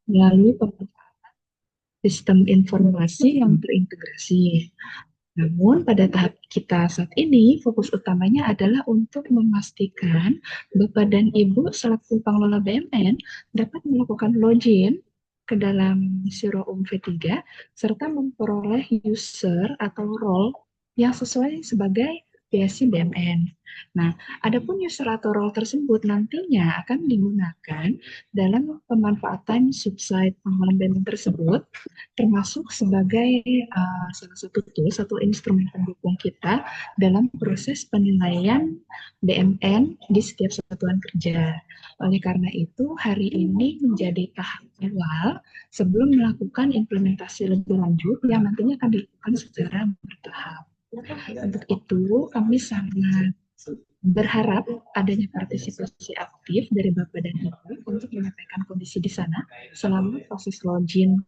melalui pemanfaatan sistem informasi yang terintegrasi. Namun, pada tahap kita saat ini, fokus utamanya adalah untuk memastikan Bapak dan Ibu selaku pengelola BMN dapat melakukan login ke dalam Siroum V3 serta memperoleh user atau role yang sesuai sebagai PSC BMN. Nah, adapun user atau role tersebut nantinya akan digunakan dalam pemanfaatan subsite pengelolaan BMN tersebut, termasuk sebagai salah satu tools atau instrumen pendukung kita dalam proses penilaian BMN di setiap satuan kerja. Oleh karena itu, hari ini menjadi tahap awal sebelum melakukan implementasi lebih lanjut yang nantinya akan dilakukan secara bertahap. Untuk itu, kami sangat berharap adanya partisipasi aktif dari Bapak dan Ibu untuk menyampaikan kondisi di sana selama proses login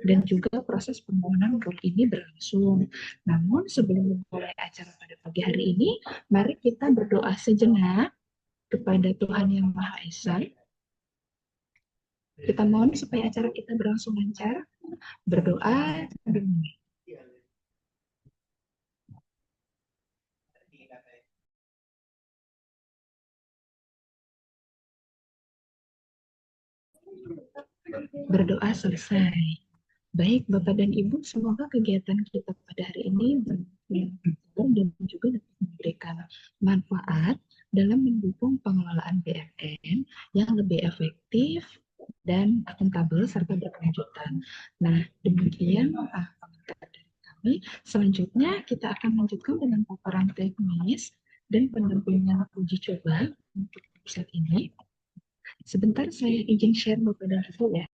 dan juga proses pembangunan role ini berlangsung. Namun sebelum memulai acara pada pagi hari ini, mari kita berdoa sejenak kepada Tuhan Yang Maha Esa. Kita mohon supaya acara kita berlangsung lancar. Berdoa dimulai. Berdoa selesai. Baik, Bapak dan Ibu, semoga kegiatan kita pada hari ini bermanfaat dan juga dapat memberikan manfaat dalam mendukung pengelolaan BMN yang lebih efektif dan akuntabel serta berkelanjutan. Nah, demikian komentar dari kami. Selanjutnya kita akan lanjutkan dengan paparan teknis dan pendampingan uji coba untuk website ini. Sebentar saya izin share Bapak dan Ibu ya.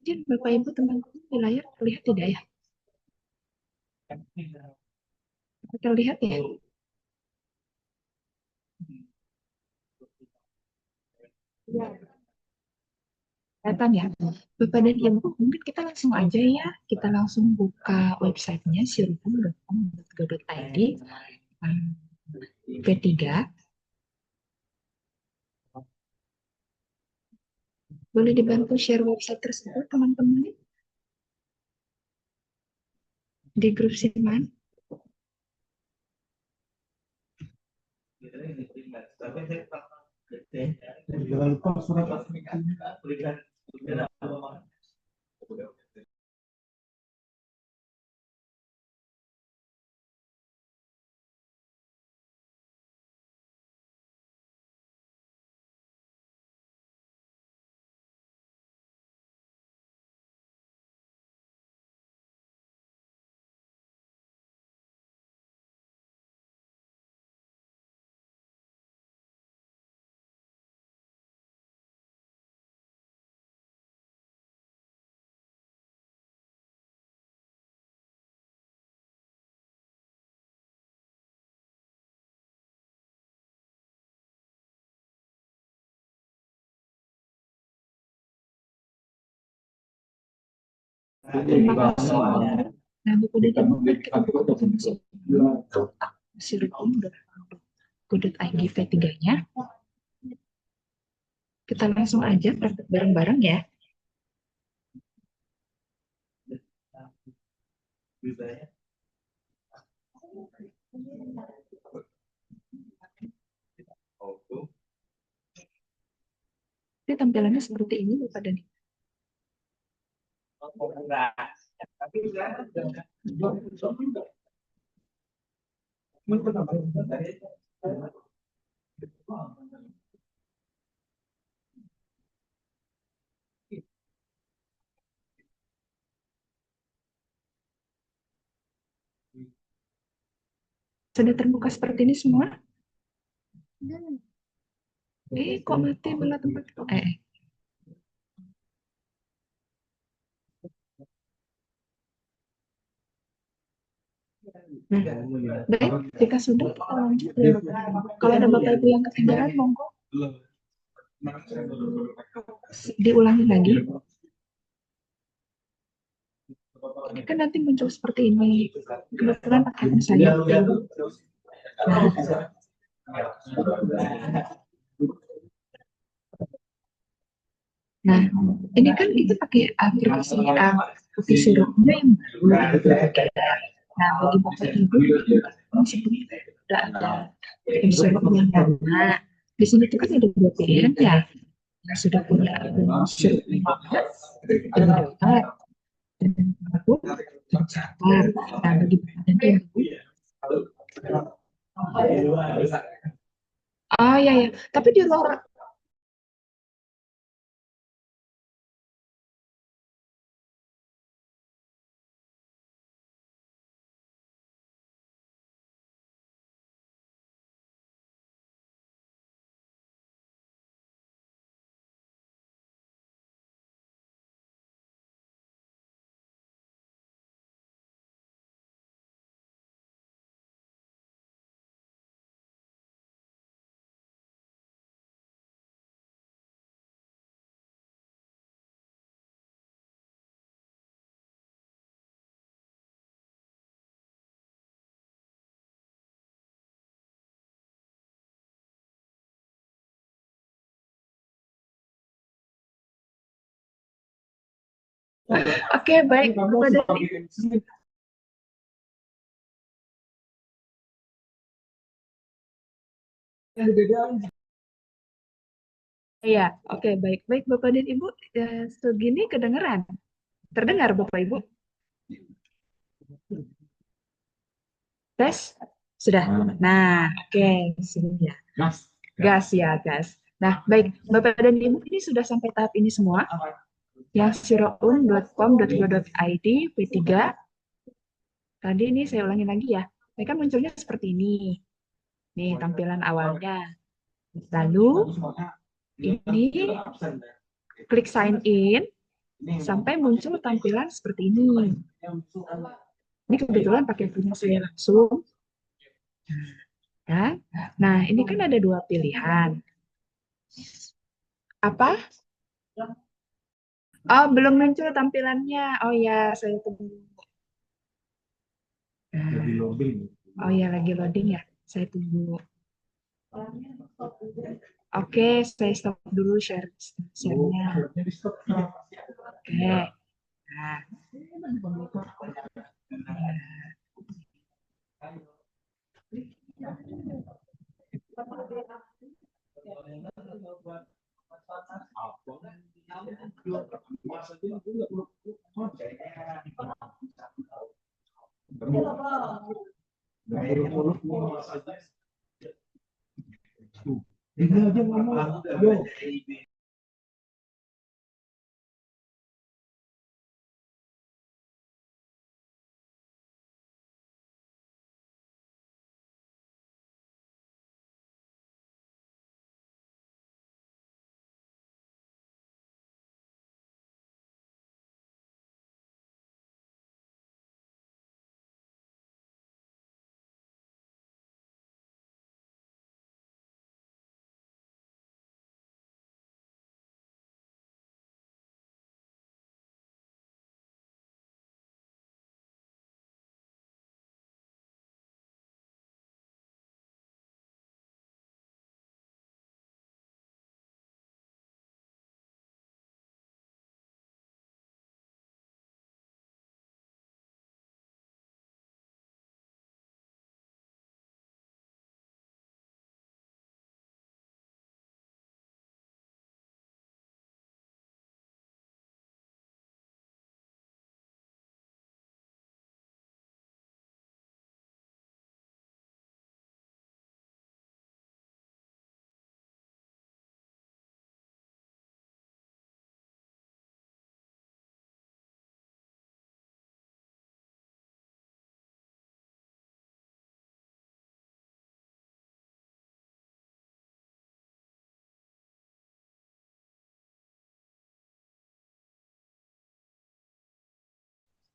Izin Bapak Ibu teman-teman di layar terlihat tidak ya? Terlihat ya? Kelihatan ya? Bapak dan Ibu, mungkin kita langsung aja ya. Kita langsung buka websitenya sirupum.com.go.id V3. Boleh dibantu share website tersebut teman-teman di grup Siman. Jangan lupa surat. Terima kasih. Nah, Bapak dan Ibu, kita buka masing-masing sirupum.co.id V3-nya. Kita langsung aja praktek bareng-bareng ya. Jadi tampilannya seperti ini Bapak dan Ibu. Sudah terbuka seperti ini semua? Kok mati malah tempat itu? Nah, baik, jika sudah kita lanjut ya Bapak. Kalau ada Bapak Ibu yang ketinggalan, monggo diulangi lagi. Ini kan nanti muncul seperti ini. Kebetulan pakai saya. Nah, ini kan kita pakai aplikasi putih surutnya yang baru. Nah, bagi Bapak Ibu yang sebelumnya sudah ada putih suruh yang lama. Di sini tuh kan ada dua pilihan ya. Yang sudah punya suruh yang lama, terdaftar dan baru terdaftar. Nah, bagi Bapak dan Ibu, oh ya ya, tapi di luar. Oke, baik, Bapak dan Ibu. Iya, oke, baik, baik, Bapak dan Ibu. Segini kedengeran, terdengar Bapak Ibu. Tes, sudah. Nah, oke, sini ya. Gas ya, gas. Nah, baik, Bapak dan Ibu ini sudah sampai tahap ini semua. Yang siroun.com.go.id P3. Tadi ini saya ulangi lagi ya. Ini kan munculnya seperti ini. Nih, tampilan awalnya. Lalu, ini klik sign in sampai muncul tampilan seperti ini. Ini kebetulan pakai punya saya langsung. Ya. Nah, ini kan ada dua pilihan. Apa? Oh, belum muncul tampilannya. Oh ya, saya tunggu. Oh ya, lagi loading ya. Saya tunggu. Oke, saya stop dulu share-nya. Oke. Nah,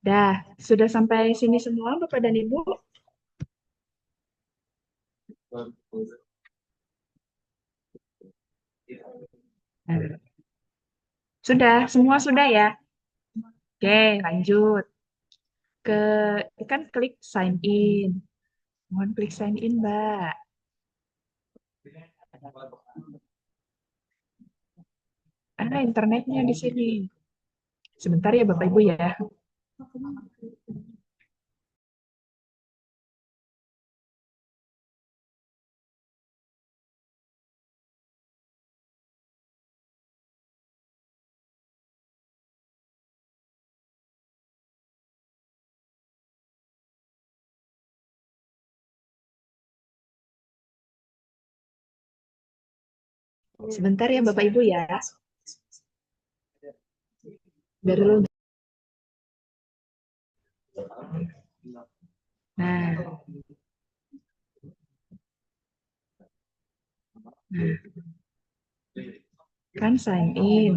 Dah, sudah sampai sini semua Bapak dan Ibu? Nah, sudah, semua sudah ya? Oke, lanjut. Ke, kan klik sign in. Mohon klik sign in, Mbak. Internetnya di sini. Sebentar ya Bapak Ibu ya. Sebentar ya Bapak Ibu ya. Dari dulu. Nah, nah, kan sign in.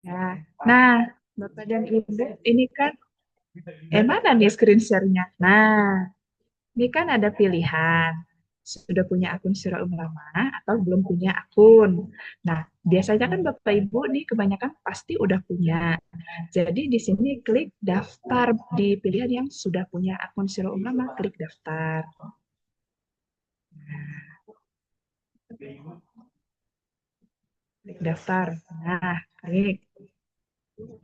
Ya. Nah, Bapak dan Ibu, ini kan, mana nih screen share-nya? Nah, ini kan ada pilihan. Sudah punya akun Syura Lama atau belum punya akun. Nah, biasanya kan Bapak Ibu nih kebanyakan pasti udah punya. Jadi di sini klik daftar di pilihan yang sudah punya akun Syura Lama, klik daftar. Klik daftar. Nah, klik.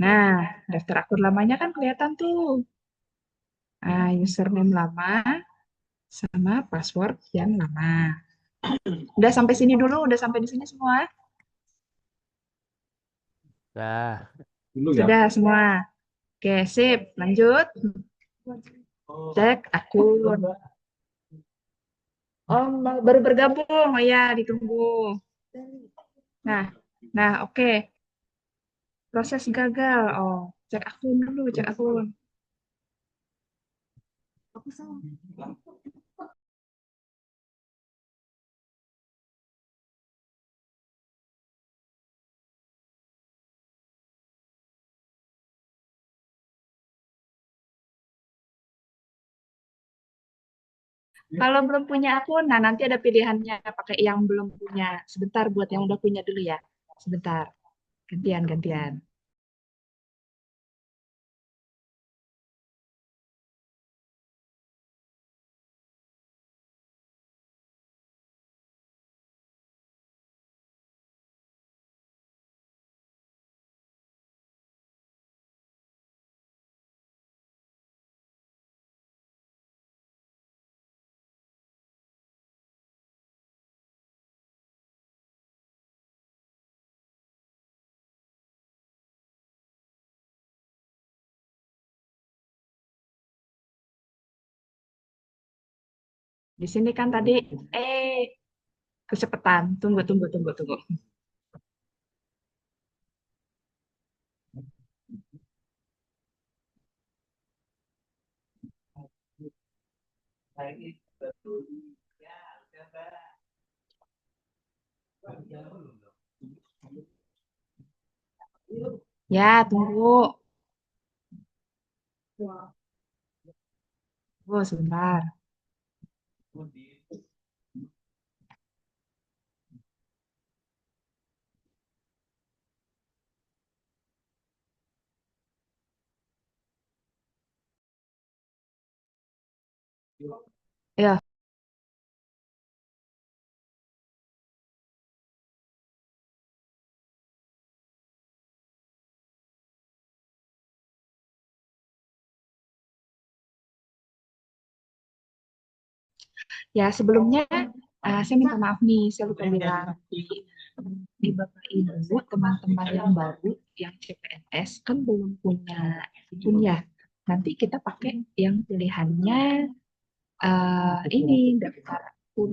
Nah, daftar akun lamanya kan kelihatan tuh. Nah, username lama sama password yang lama. Udah sampai sini dulu, udah sampai di sini semua. Nah, Sudah semua. Oke, sip. Lanjut. Cek akun. Oh, baru bergabung. Oh ya, ditunggu. Nah, oke. Proses gagal. Oh, cek akun dulu, cek akun. Kalau belum punya akun, nah nanti ada pilihannya pakai yang belum punya. Sebentar buat yang udah punya dulu ya. Sebentar. Gantian, gantian. Di sini kan tadi, eh, kecepatan. Tunggu, tunggu, tunggu, tunggu. Ya, tunggu. Tunggu sebentar. Ya, ya sebelumnya Saya minta maaf nih, saya lupa bilang di Bapak Ibu, teman-teman yang baru, yang CPNS kan belum punya. Nanti kita pakai yang pilihannya ini daftar akun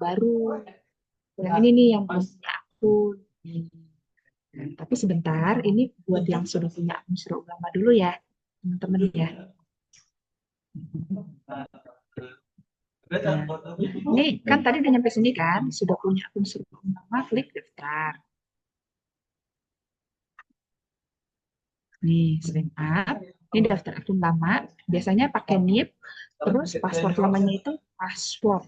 baru. Yang ini nih yang punya akun. Nah, tapi sebentar, ini buat yang sudah punya akun Surah Ulama dulu ya, teman-teman ya. Nah, ini kan tadi udah nyampe sini kan, sudah punya akun Surah Ulama, klik daftar. Nih, sebentar. Ini daftar akun lama, biasanya pakai NIP, terus password lamanya itu password.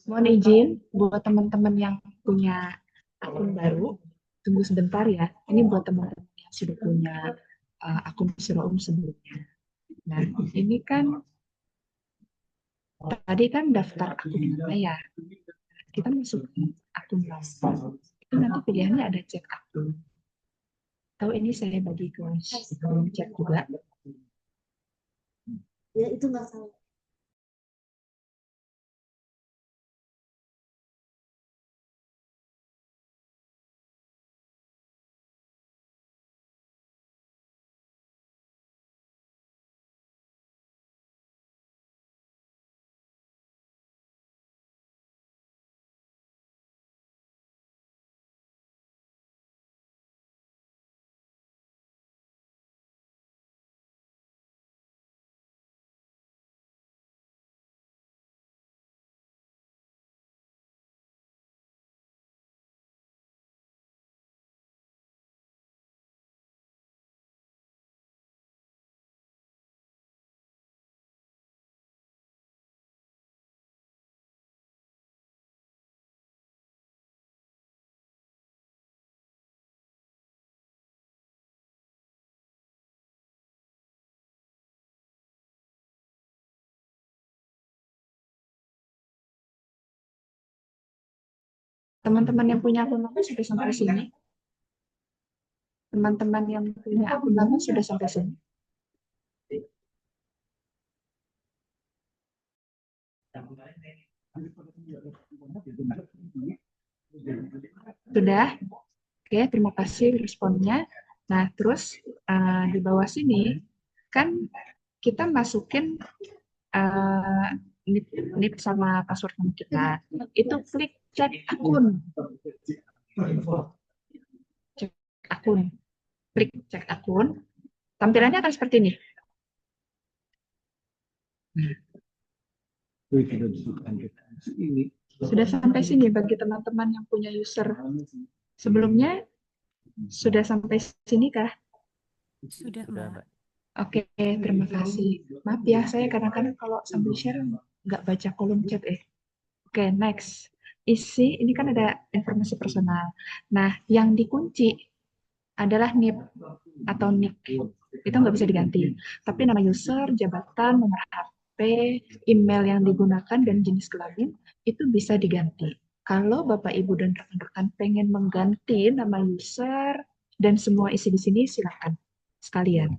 Mohon izin buat teman-teman yang punya akun baru, tunggu sebentar ya. Ini buat teman-teman yang sudah punya akun Surah sebelumnya. Nah, ini kan tadi kan daftar akun lama ya. Kita masuk akun lama. Itu nanti pilihannya ada cek akun. Tahu ini saya bagi ke kolom chat juga. Ya itu nggak salah. Teman-teman yang punya akun lama sudah sampai sini. Teman-teman yang punya akun lama sudah sampai sini. Sudah? Oke, terima kasih responnya. Nah, terus di bawah sini kan kita masukin uh, NIP sama password nama kita. Itu klik cek akun. Cek akun. Klik cek akun. Tampilannya akan seperti ini. Sudah sampai sini bagi teman-teman yang punya user sebelumnya. Sudah sampai sini kah? Sudah, Mbak. Oke, terima kasih. Maaf ya, saya kadang-kadang kalau sambil share nggak baca kolom chat. Oke, next. Isi, ini kan ada informasi personal. Nah, yang dikunci adalah NIP atau NIK. Itu nggak bisa diganti. Tapi nama user, jabatan, nomor HP. email yang digunakan, dan jenis kelamin itu bisa diganti. Kalau Bapak, Ibu, dan rekan-rekan pengen mengganti nama user dan semua isi di sini, silakan sekalian.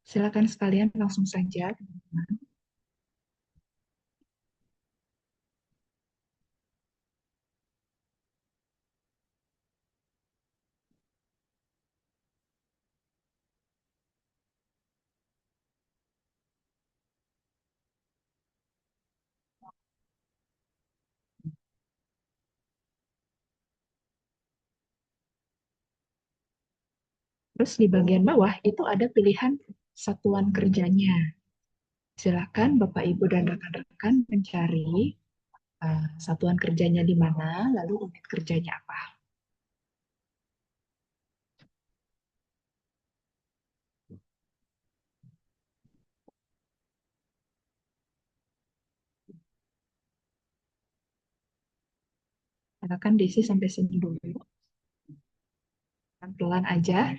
Silakan sekalian langsung saja. Terus di bagian bawah itu ada pilihan satuan kerjanya. Silakan Bapak, Ibu, dan rekan-rekan mencari satuan kerjanya di mana, lalu unit kerjanya apa. Silakan diisi sampai sini dulu. Pelan-pelan aja.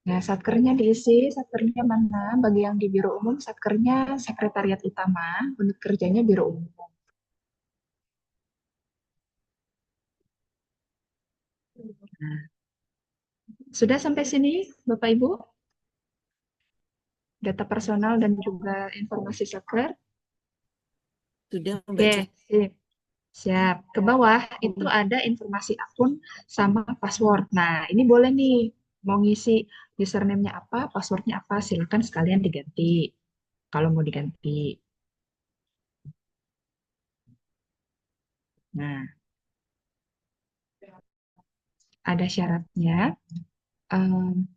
Nah, satkernya diisi, satkernya mana? Bagi yang di Biro Umum, satkernya Sekretariat Utama, unit kerjanya Biro Umum. Nah, sudah sampai sini, Bapak Ibu? Data personal dan juga informasi satker? Sudah, Mbak Oke, Cek. sip. Siap. Ke bawah itu ada informasi akun sama password. Nah, ini boleh nih, mau ngisi username-nya apa, password-nya apa, silakan sekalian diganti. Kalau mau diganti. Nah, ada syaratnya. Em,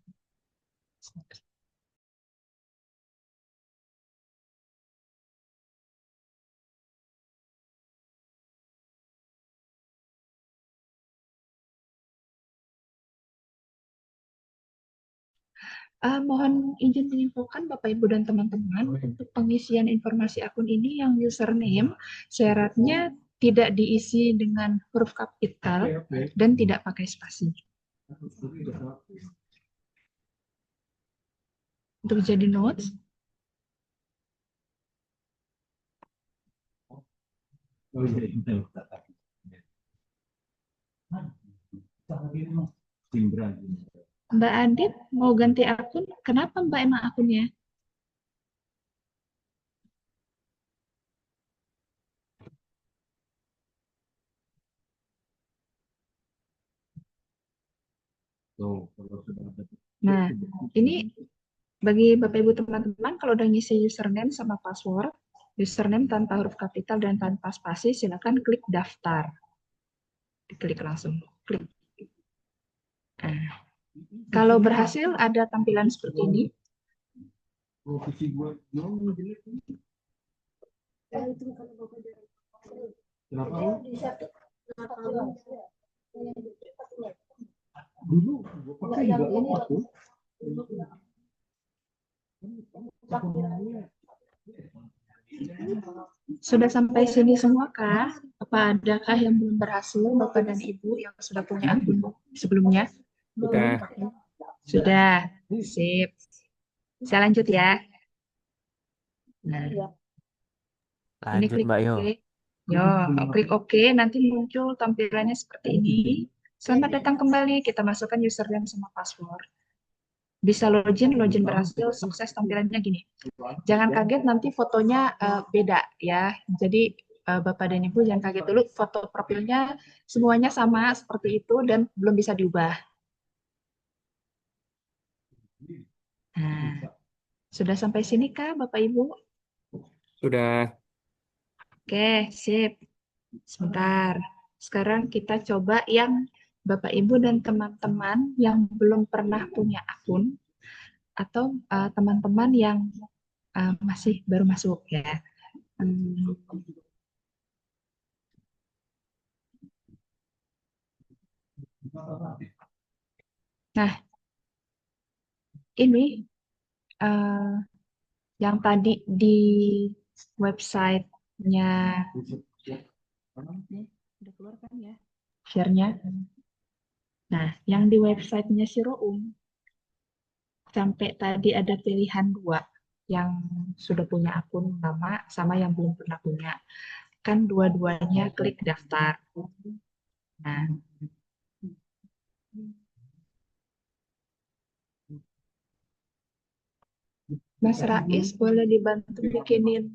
Mohon izin menginfokan Bapak, Ibu, dan teman-teman, untuk pengisian informasi akun ini yang username syaratnya tidak diisi dengan huruf kapital dan tidak pakai spasi. Untuk jadi notes, Mbak Adit mau ganti akun, kenapa Mbak emang akunnya? Nah, ini bagi Bapak Ibu teman-teman, kalau udah ngisi username sama password, username tanpa huruf kapital dan tanpa spasi, silakan klik daftar. Diklik langsung. Klik. Nah, kalau berhasil ada tampilan seperti ini. Sudah sampai sini semua kah? Apa adakah yang belum berhasil, Bapak dan Ibu yang sudah punya akun sebelumnya? Sudah. Sudah. Sip. Saya lanjut ya. Nah, ini Lanjut, klik Mbak Yo. OK. Yo, klik OK, nanti muncul tampilannya seperti ini. Selamat datang kembali, kita masukkan username sama password. Bisa login, login berhasil, sukses, tampilannya gini. Jangan kaget nanti fotonya beda ya. Jadi Bapak dan Ibu jangan kaget dulu, foto profilnya semuanya sama seperti itu dan belum bisa diubah. Nah, sudah sampai sini kah Bapak Ibu? Sudah. Oke, sip. Sebentar. Sekarang kita coba yang Bapak Ibu dan teman-teman yang belum pernah punya akun atau teman-teman yang masih baru masuk ya. Hmm, Nah, ini eh, yang tadi di websitenya udah keluar kan ya? share-nya. Nah, yang di websitenya Siroum, sampai tadi ada pilihan dua, yang sudah punya akun lama sama yang belum pernah punya. Kan dua-duanya klik daftar. Nah, Mas Rais boleh dibantu bikinin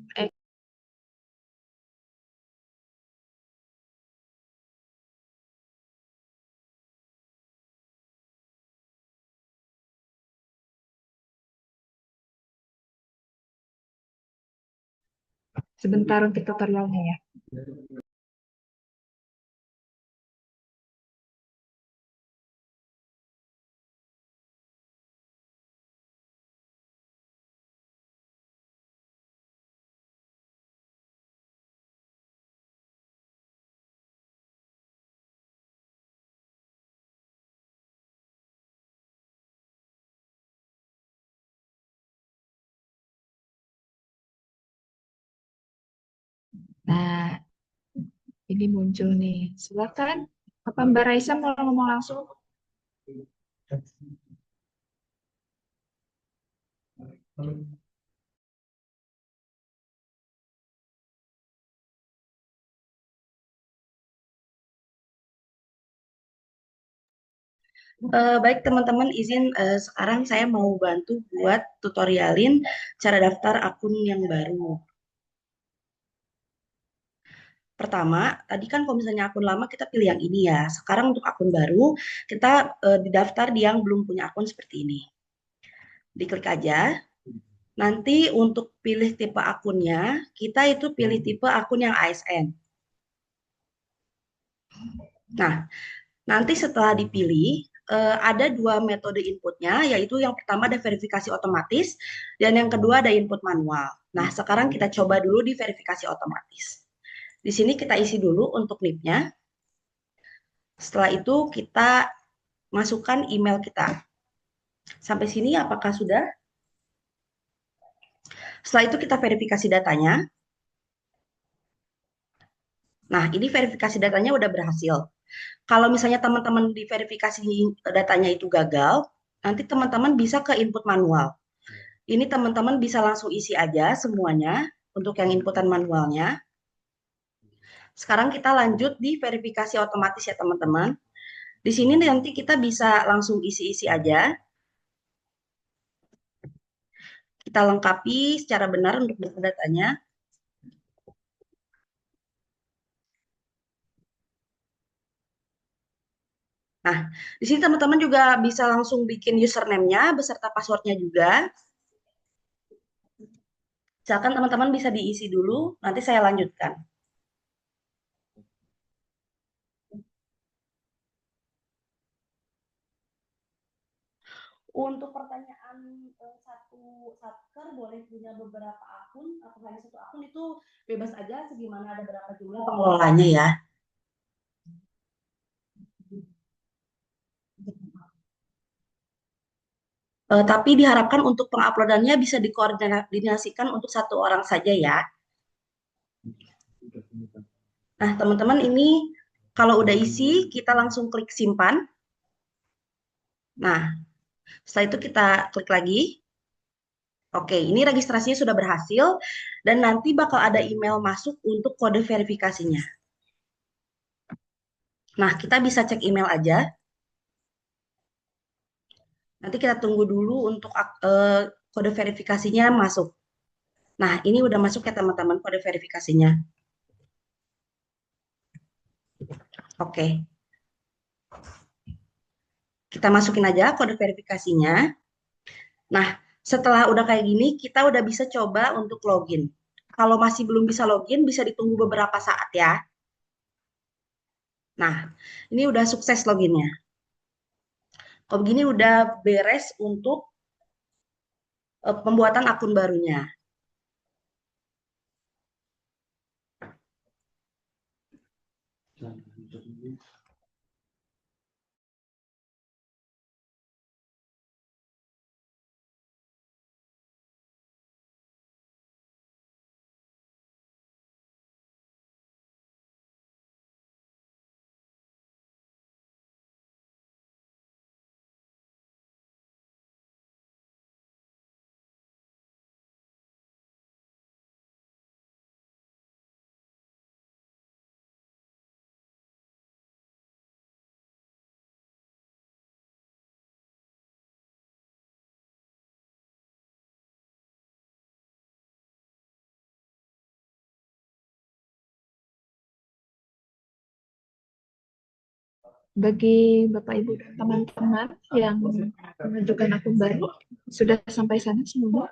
sebentar untuk tutorialnya ya. Nah, ini muncul nih. Silakan. Apa Mbak Raisa mau ngomong langsung? Baik teman-teman, izin sekarang saya mau bantu buat tutorialin cara daftar akun yang baru. Pertama, tadi kan kalau misalnya akun lama kita pilih yang ini ya. Sekarang untuk akun baru, kita didaftar di yang belum punya akun seperti ini. Diklik aja. Nanti untuk pilih tipe akunnya, kita itu pilih tipe akun yang ASN. Nah, nanti setelah dipilih, ada dua metode inputnya, yaitu yang pertama ada verifikasi otomatis, dan yang kedua ada input manual. Nah, sekarang kita coba dulu di verifikasi otomatis. Di sini kita isi dulu untuk NIP-nya. Setelah itu kita masukkan email kita. Sampai sini apakah sudah? Setelah itu kita verifikasi datanya. Nah, ini verifikasi datanya udah berhasil. Kalau misalnya teman-teman di verifikasi datanya itu gagal, nanti teman-teman bisa ke input manual. Ini teman-teman bisa langsung isi aja semuanya untuk yang inputan manualnya. Sekarang kita lanjut di verifikasi otomatis ya teman-teman. Di sini nanti kita bisa langsung isi-isi aja. Kita lengkapi secara benar untuk data-datanya. Nah, di sini teman-teman juga bisa langsung bikin username-nya beserta password-nya juga. Silakan teman-teman bisa diisi dulu, nanti saya lanjutkan. Untuk pertanyaan satu satker boleh punya beberapa akun atau hanya satu akun itu bebas aja, segimana ada berapa jumlah pengelolanya ya. Tapi diharapkan untuk penguploadannya bisa dikoordinasikan untuk satu orang saja ya. Nah, teman-teman ini kalau udah isi, kita langsung klik simpan. Nah, setelah itu kita klik lagi. Oke, ini registrasinya sudah berhasil dan nanti bakal ada email masuk untuk kode verifikasinya. Nah, kita bisa cek email aja. Nanti kita tunggu dulu untuk kode verifikasinya masuk. Nah, ini udah masuk ya teman-teman kode verifikasinya. Oke. Kita masukin aja kode verifikasinya. Nah, setelah udah kayak gini, kita udah bisa coba untuk login. Kalau masih belum bisa login, bisa ditunggu beberapa saat ya. Nah, ini udah sukses loginnya. Kalau begini udah beres untuk pembuatan akun barunya. Bagi Bapak Ibu dan teman-teman yang mengajukan akun baru, sudah sampai sana semua?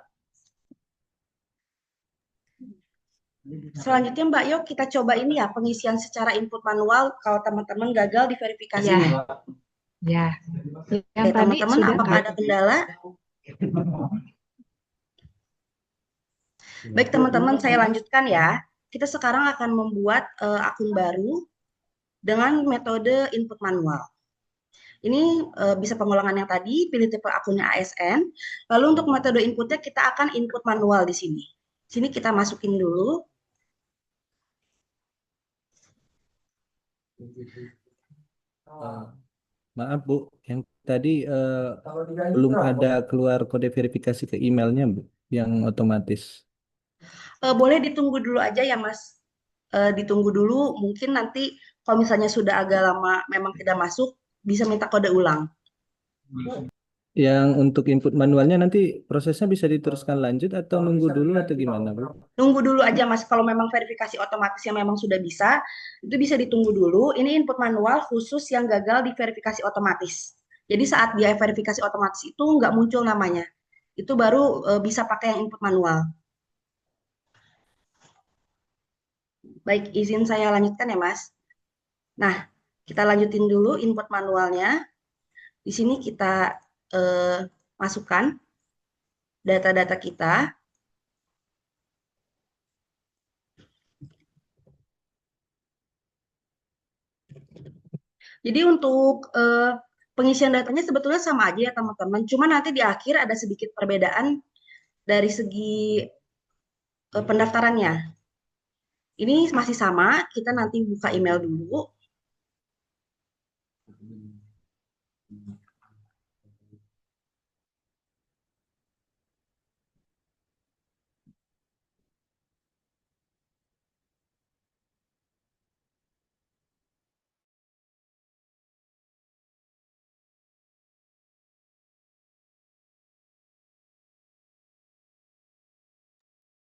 Selanjutnya Mbak Yok, kita coba ini ya, pengisian secara input manual kalau teman-teman gagal di verifikasi Ya, nih. ya. Yang Oke, tadi teman-teman, sudah apakah kan? ada kendala? Baik teman-teman, saya lanjutkan ya. Kita sekarang akan membuat akun baru dengan metode input manual. Ini bisa pengulangan yang tadi, pilih tipe akunnya ASN. Lalu untuk metode inputnya kita akan input manual di sini. Sini kita masukin dulu. Maaf Bu, yang tadi belum ada keluar kode verifikasi ke emailnya Bu, yang otomatis. Boleh ditunggu dulu aja ya Mas. Ditunggu dulu, mungkin nanti kalau misalnya sudah agak lama memang tidak masuk, bisa minta kode ulang. Yang untuk input manualnya nanti prosesnya bisa diteruskan lanjut atau nunggu dulu atau gimana Bu? Nunggu dulu aja Mas, kalau memang verifikasi otomatis yang memang sudah bisa, itu bisa ditunggu dulu. Ini input manual khusus yang gagal di verifikasi otomatis. Jadi saat dia verifikasi otomatis itu nggak muncul namanya. Itu baru bisa pakai yang input manual. Baik, izin saya lanjutkan ya Mas. Nah, kita lanjutin dulu input manualnya. Di sini kita eh, masukkan data-data kita. Jadi untuk pengisian datanya sebetulnya sama aja ya teman-teman. Cuma nanti di akhir ada sedikit perbedaan dari segi pendaftarannya. Ini masih sama, kita nanti buka email dulu.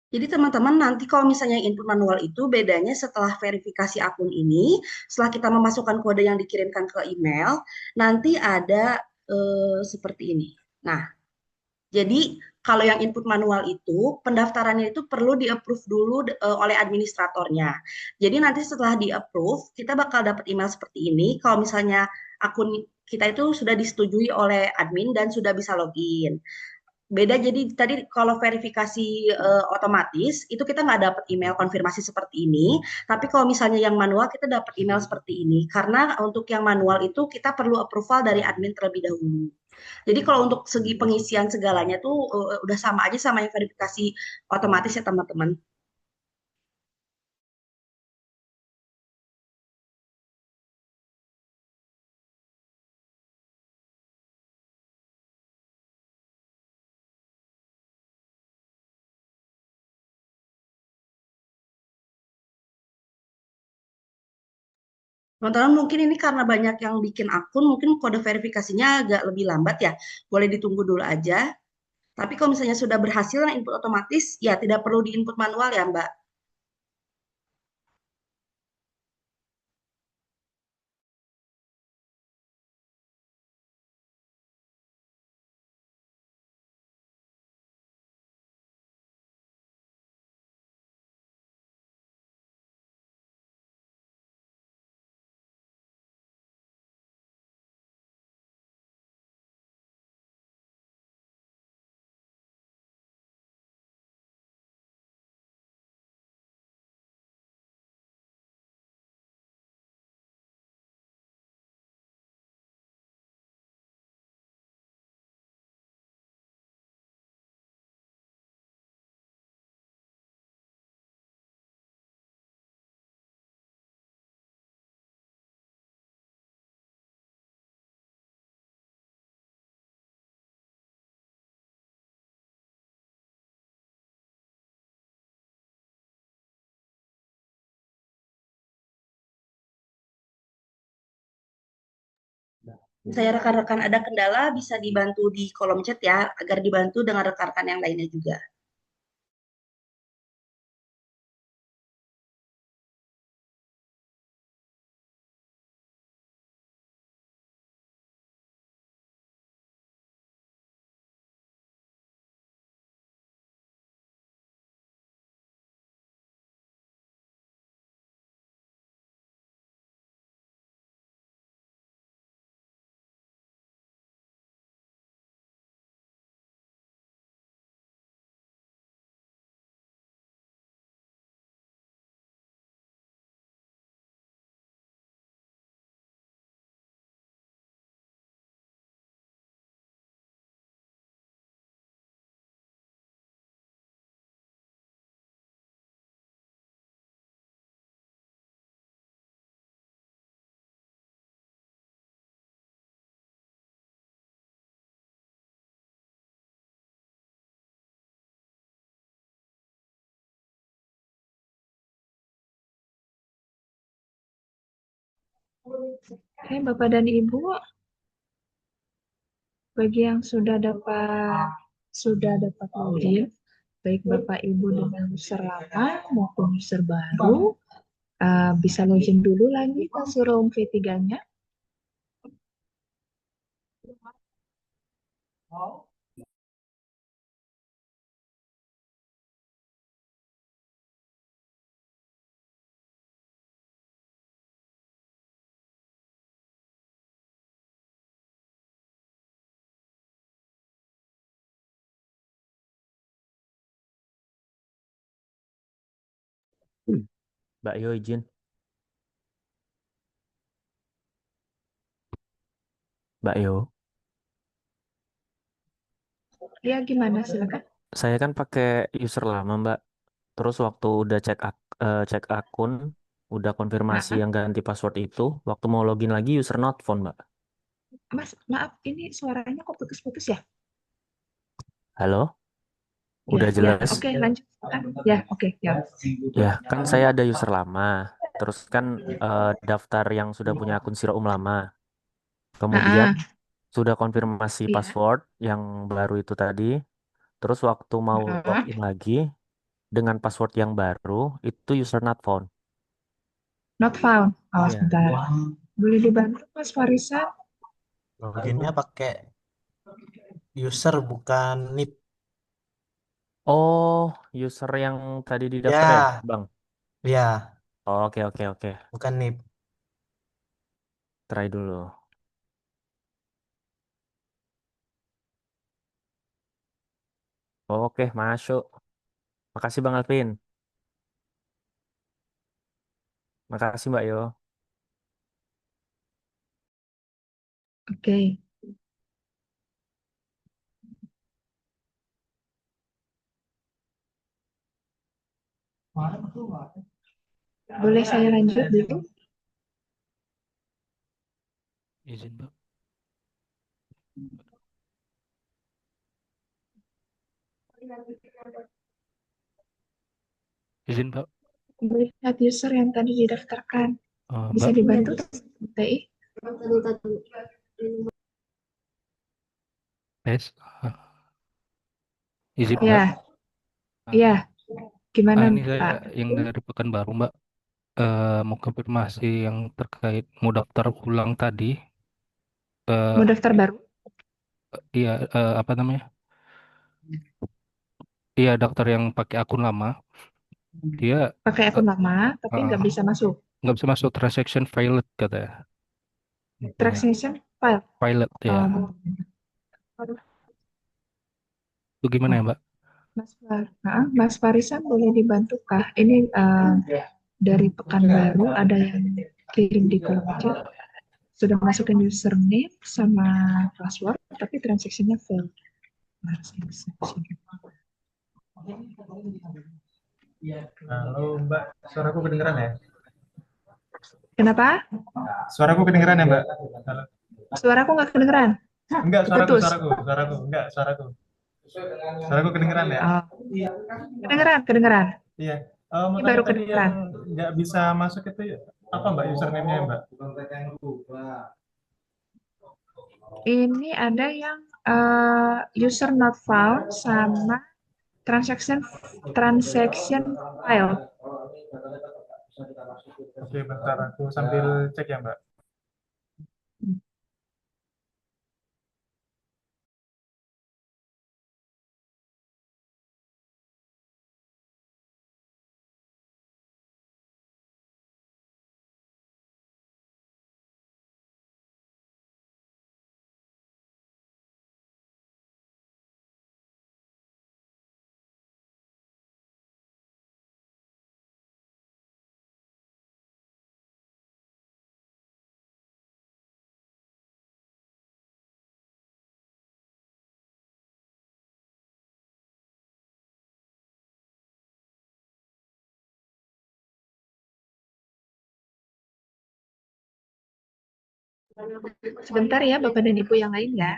Jadi teman-teman nanti kalau misalnya input manual itu bedanya setelah verifikasi akun ini, setelah kita memasukkan kode yang dikirimkan ke email, nanti ada seperti ini. Nah, jadi kalau yang input manual itu pendaftarannya itu perlu di-approve dulu oleh administratornya. Jadi nanti setelah di-approve, kita bakal dapat email seperti ini. Kalau misalnya akun kita itu sudah disetujui oleh admin dan sudah bisa login. Beda jadi tadi kalau verifikasi otomatis itu kita nggak dapat email konfirmasi seperti ini, tapi kalau misalnya yang manual kita dapat email seperti ini. Karena untuk yang manual itu kita perlu approval dari admin terlebih dahulu. Jadi kalau untuk segi pengisian segalanya tuh udah sama aja sama yang verifikasi otomatis ya teman-teman. Teman-teman mungkin ini karena banyak yang bikin akun, mungkin kode verifikasinya agak lebih lambat ya. Boleh ditunggu dulu aja. Tapi kalau misalnya sudah berhasil yang input otomatis, ya tidak perlu di input manual ya Mbak. Saya rekan-rekan ada kendala bisa dibantu di kolom chat ya, agar dibantu dengan rekan-rekan yang lainnya juga. Oke, Bapak dan Ibu, bagi yang sudah dapat login, baik Bapak Ibu dengan user lama maupun user baru, bisa login dulu lagi ke Suroom V3-nya. Mbak Yo izin. Mbak Yo, Ya, gimana? Silakan. saya kan pakai user lama, Mbak. Terus waktu udah cek akun, udah konfirmasi Nah, yang ganti password itu, waktu mau login lagi user not found, Mbak. Mas, maaf, ini suaranya kok putus-putus ya? Halo? Ya, Udah ya, jelas? oke, lanjut. Ya, oke, ya. Ya, kan saya ada user lama. Terus kan daftar yang sudah punya akun Siroum lama. Kemudian Ah, sudah konfirmasi iya. password yang baru itu tadi. Terus waktu mau Ah, login lagi dengan password yang baru, itu user not found. not found. Oh, Ya. sebentar. Boleh dibantu, Mas Farisa? Loginnya pakai user bukan NIP. Oh, user yang tadi di daftar ya, Ya, Bang? ya, Oh, oke, oke, oke. bukan NIP. Try dulu. Oke, masuk. Makasih Bang Alvin. Makasih Mbak Yo. Oke. Boleh saya lanjut dulu? Izin, Pak. Izin, Pak. Melihat user yang tadi didaftarkan. Bisa Mbak, dibantu, TI? tes. Izin, Mbak. Ya, ya. Gimana, Ini saya Pak? yang dari Pekanbaru, Mbak. Mau konfirmasi yang terkait mau daftar ulang tadi. Mau Eh, daftar baru? iya, apa namanya? Iya, daftar yang pakai akun lama. Dia Pakai eh, akun lama, tapi eh, nggak bisa masuk. nggak bisa masuk transaction failed katanya. Intinya Transaction file. failed Oh, ya. Itu gimana ya, Mbak? Mas Farisan boleh dibantukah? Ini dari Pekanbaru ada yang kirim di kolom chat. Sudah masukin username sama password, tapi transaksinya fail. Halo Mbak, suaraku kedengeran ya? Kenapa? Suaraku kedengeran ya Mbak? Halo. Suaraku nggak kedengeran. Enggak, Putus. suaraku. Suaraku kedengeran ya? Oh, kedengeran, kedengeran. Iya. Mau Ini tanya baru tadi yang kedengeran. nggak bisa masuk itu apa Mbak username-nya ya, Mbak? Ini ada yang user not found sama transaction transaction file. Oke, bentar aku sambil cek ya Mbak. Sebentar ya Bapak dan Ibu yang lain ya.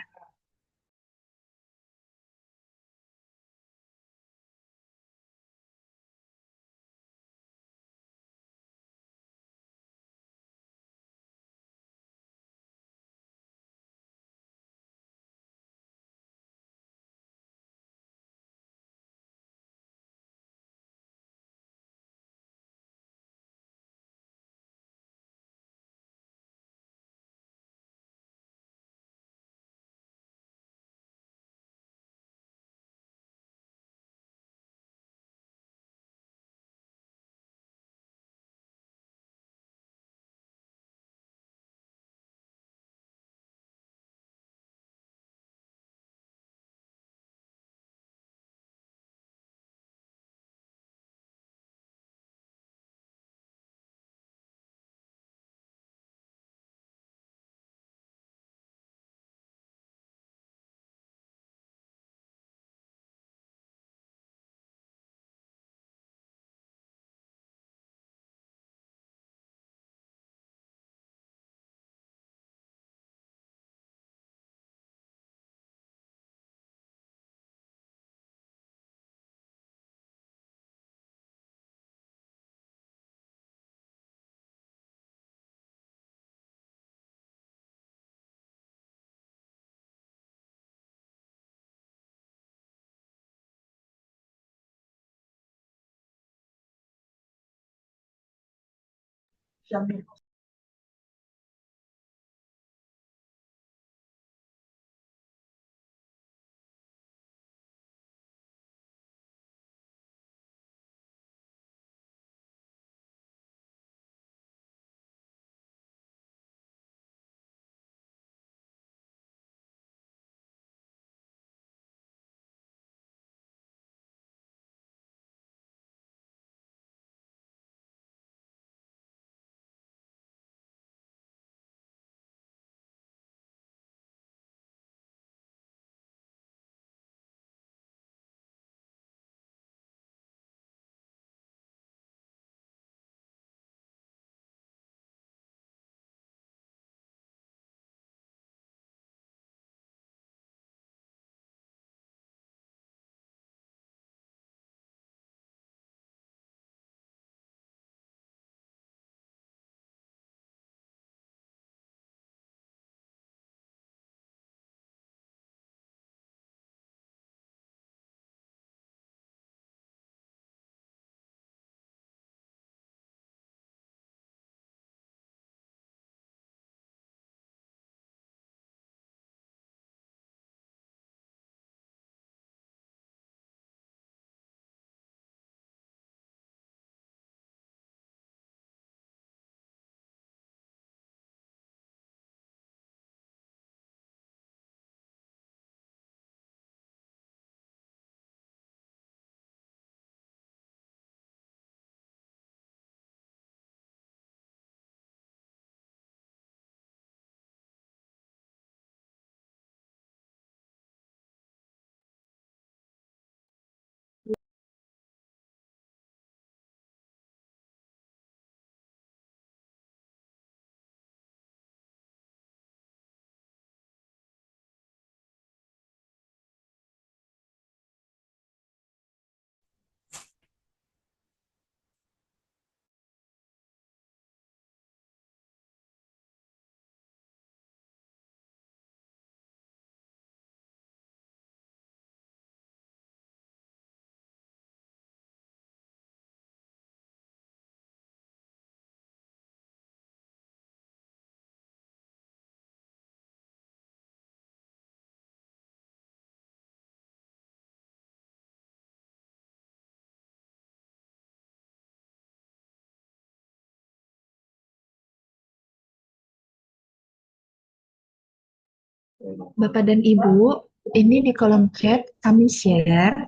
Bapak dan Ibu, ini di kolom chat kami share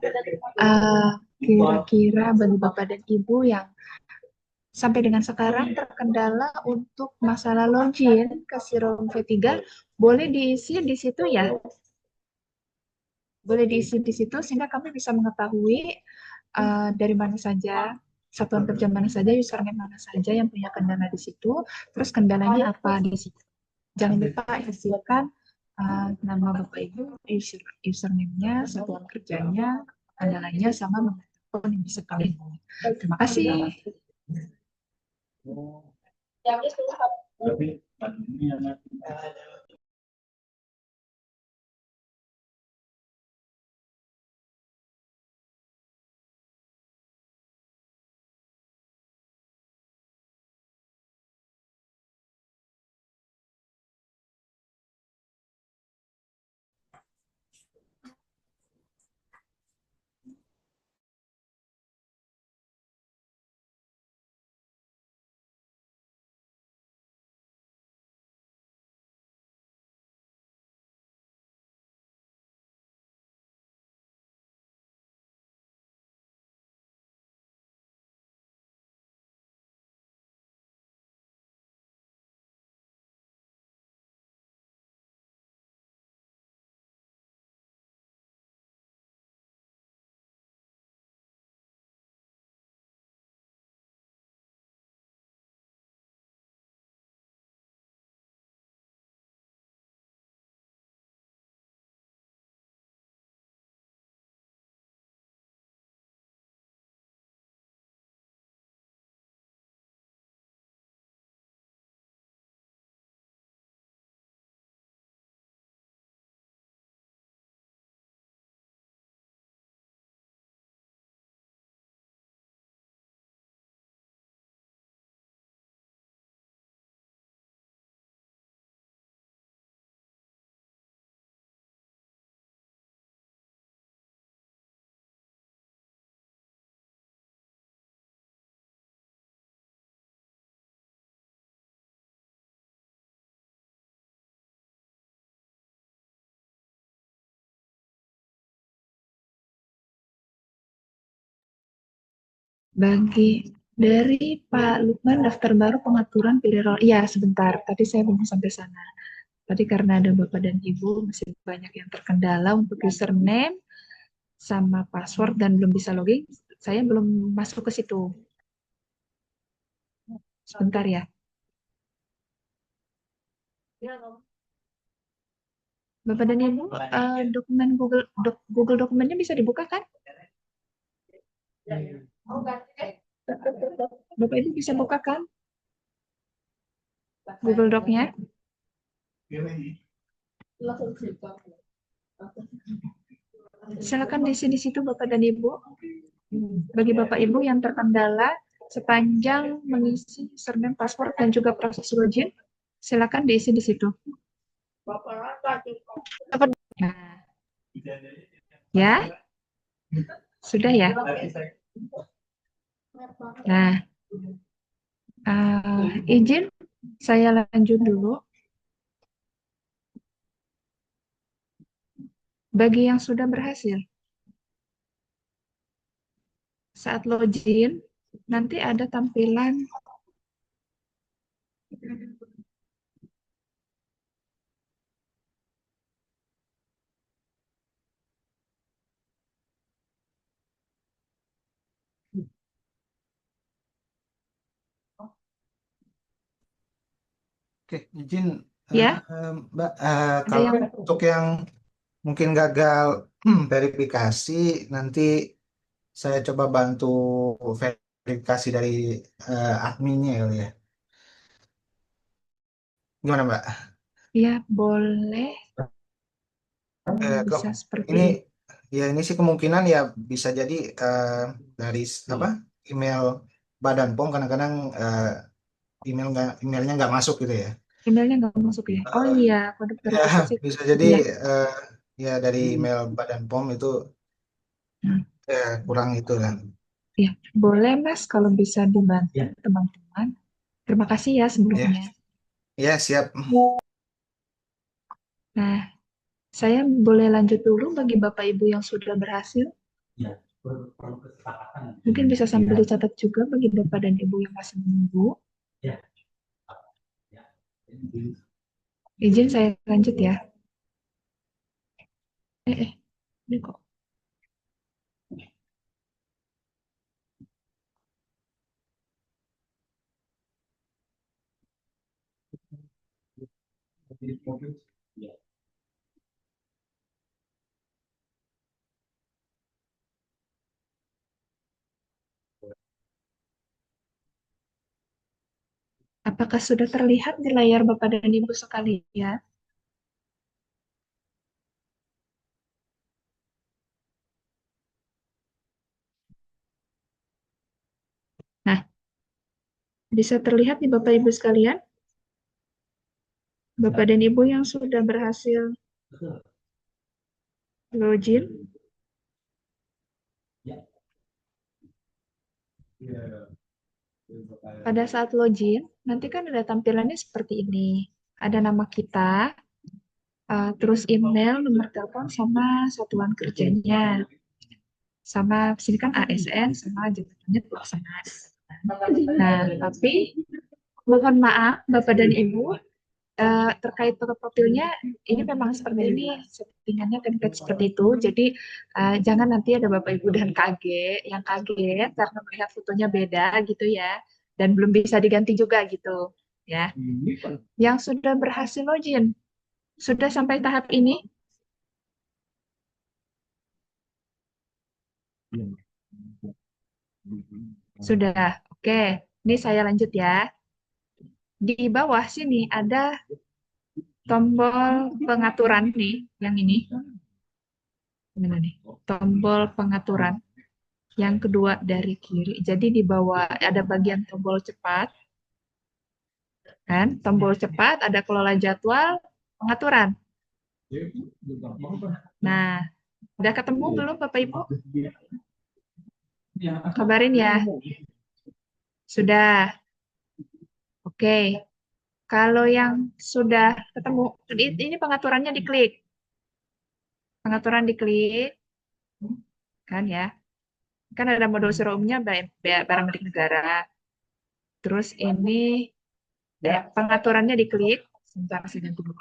kira-kira bagi Bapak dan Ibu yang sampai dengan sekarang terkendala untuk masalah login ke Sirom V3, boleh diisi di situ ya. Boleh diisi di situ sehingga kami bisa mengetahui dari mana saja, satuan kerja mana saja, username mana saja yang punya kendala di situ, terus kendalanya apa di situ. Jangan lupa isikan nama Bapak Ibu, username-nya, satuan kerjanya, kendalanya, sama nomor telepon yang bisa kalian hubungi. Terima kasih. Dari Pak Lukman daftar baru pengaturan payroll. Iya, sebentar. Tadi saya belum sampai sana. Tadi karena ada Bapak dan Ibu masih banyak yang terkendala untuk username sama password dan belum bisa login, saya belum masuk ke situ. Sebentar ya. Bapak dan Ibu, dokumen Google dokumennya bisa dibuka kan? Bapak Ibu bisa buka kan Google Doc-nya? Silakan diisi di situ Bapak dan Ibu. Bagi Bapak Ibu yang terkendala sepanjang mengisi username, password, dan juga proses login, silakan diisi di situ. Nah, ya, sudah ya. Nah, izin saya lanjut dulu. Bagi yang sudah berhasil, saat login, nanti ada tampilan Oke, izin ya, Mbak, ada kalau yang untuk yang mungkin gagal verifikasi, nanti saya coba bantu verifikasi dari adminnya kali ya. Gimana Mbak? ya boleh Kok bisa seperti ini ini. ya ini sih kemungkinan ya bisa jadi dari apa email Badan POM kadang-kadang emailnya nggak masuk gitu ya. Emailnya nggak masuk ya? Oh iya, kode Ya verifikasi. bisa jadi Iya. eh, ya dari email Badan POM itu Nah, kurang itu kan. ya, boleh Mas kalau bisa dibantu teman-teman. Terima kasih ya Ya, sebelumnya. ya siap. Nah, saya boleh lanjut dulu bagi Bapak Ibu yang sudah berhasil. Mungkin bisa sambil dicatat juga bagi Bapak dan Ibu yang masih menunggu. Izin saya lanjut ya. Ini kok. Apakah sudah terlihat di layar Bapak dan Ibu sekalian? Nah, bisa terlihat di Bapak Ibu sekalian? Bapak dan Ibu yang sudah berhasil login. Pada saat login, nanti kan ada tampilannya seperti ini. Ada nama kita, terus email, nomor telepon, sama satuan kerjanya. Sama sini kan ASN, sama jabatannya pelaksana. Nah, tapi mohon maaf Bapak dan Ibu, terkait foto profilnya ini memang seperti ini, settingannya template seperti itu. Jadi jangan nanti ada Bapak Ibu dan yang kaget karena melihat fotonya beda gitu ya, dan belum bisa diganti juga gitu ya. Yang sudah berhasil login, sudah sampai tahap ini? Sudah. Oke, ini saya lanjut ya. Di bawah sini ada tombol pengaturan nih, yang ini. Gimana nih? Tombol pengaturan. Yang kedua dari kiri. Jadi di bawah ada bagian tombol cepat. Kan? Tombol cepat, ada kelola jadwal, pengaturan. Nah, udah ketemu belum Bapak Ibu? Kabarin ya. Sudah. Oke. Kalau yang sudah ketemu, ini pengaturannya diklik. Pengaturan diklik. Kan ya. Kan ada modul secara umumnya barang milik negara. Terus ini pengaturannya diklik. Sebentar saya ganti dulu.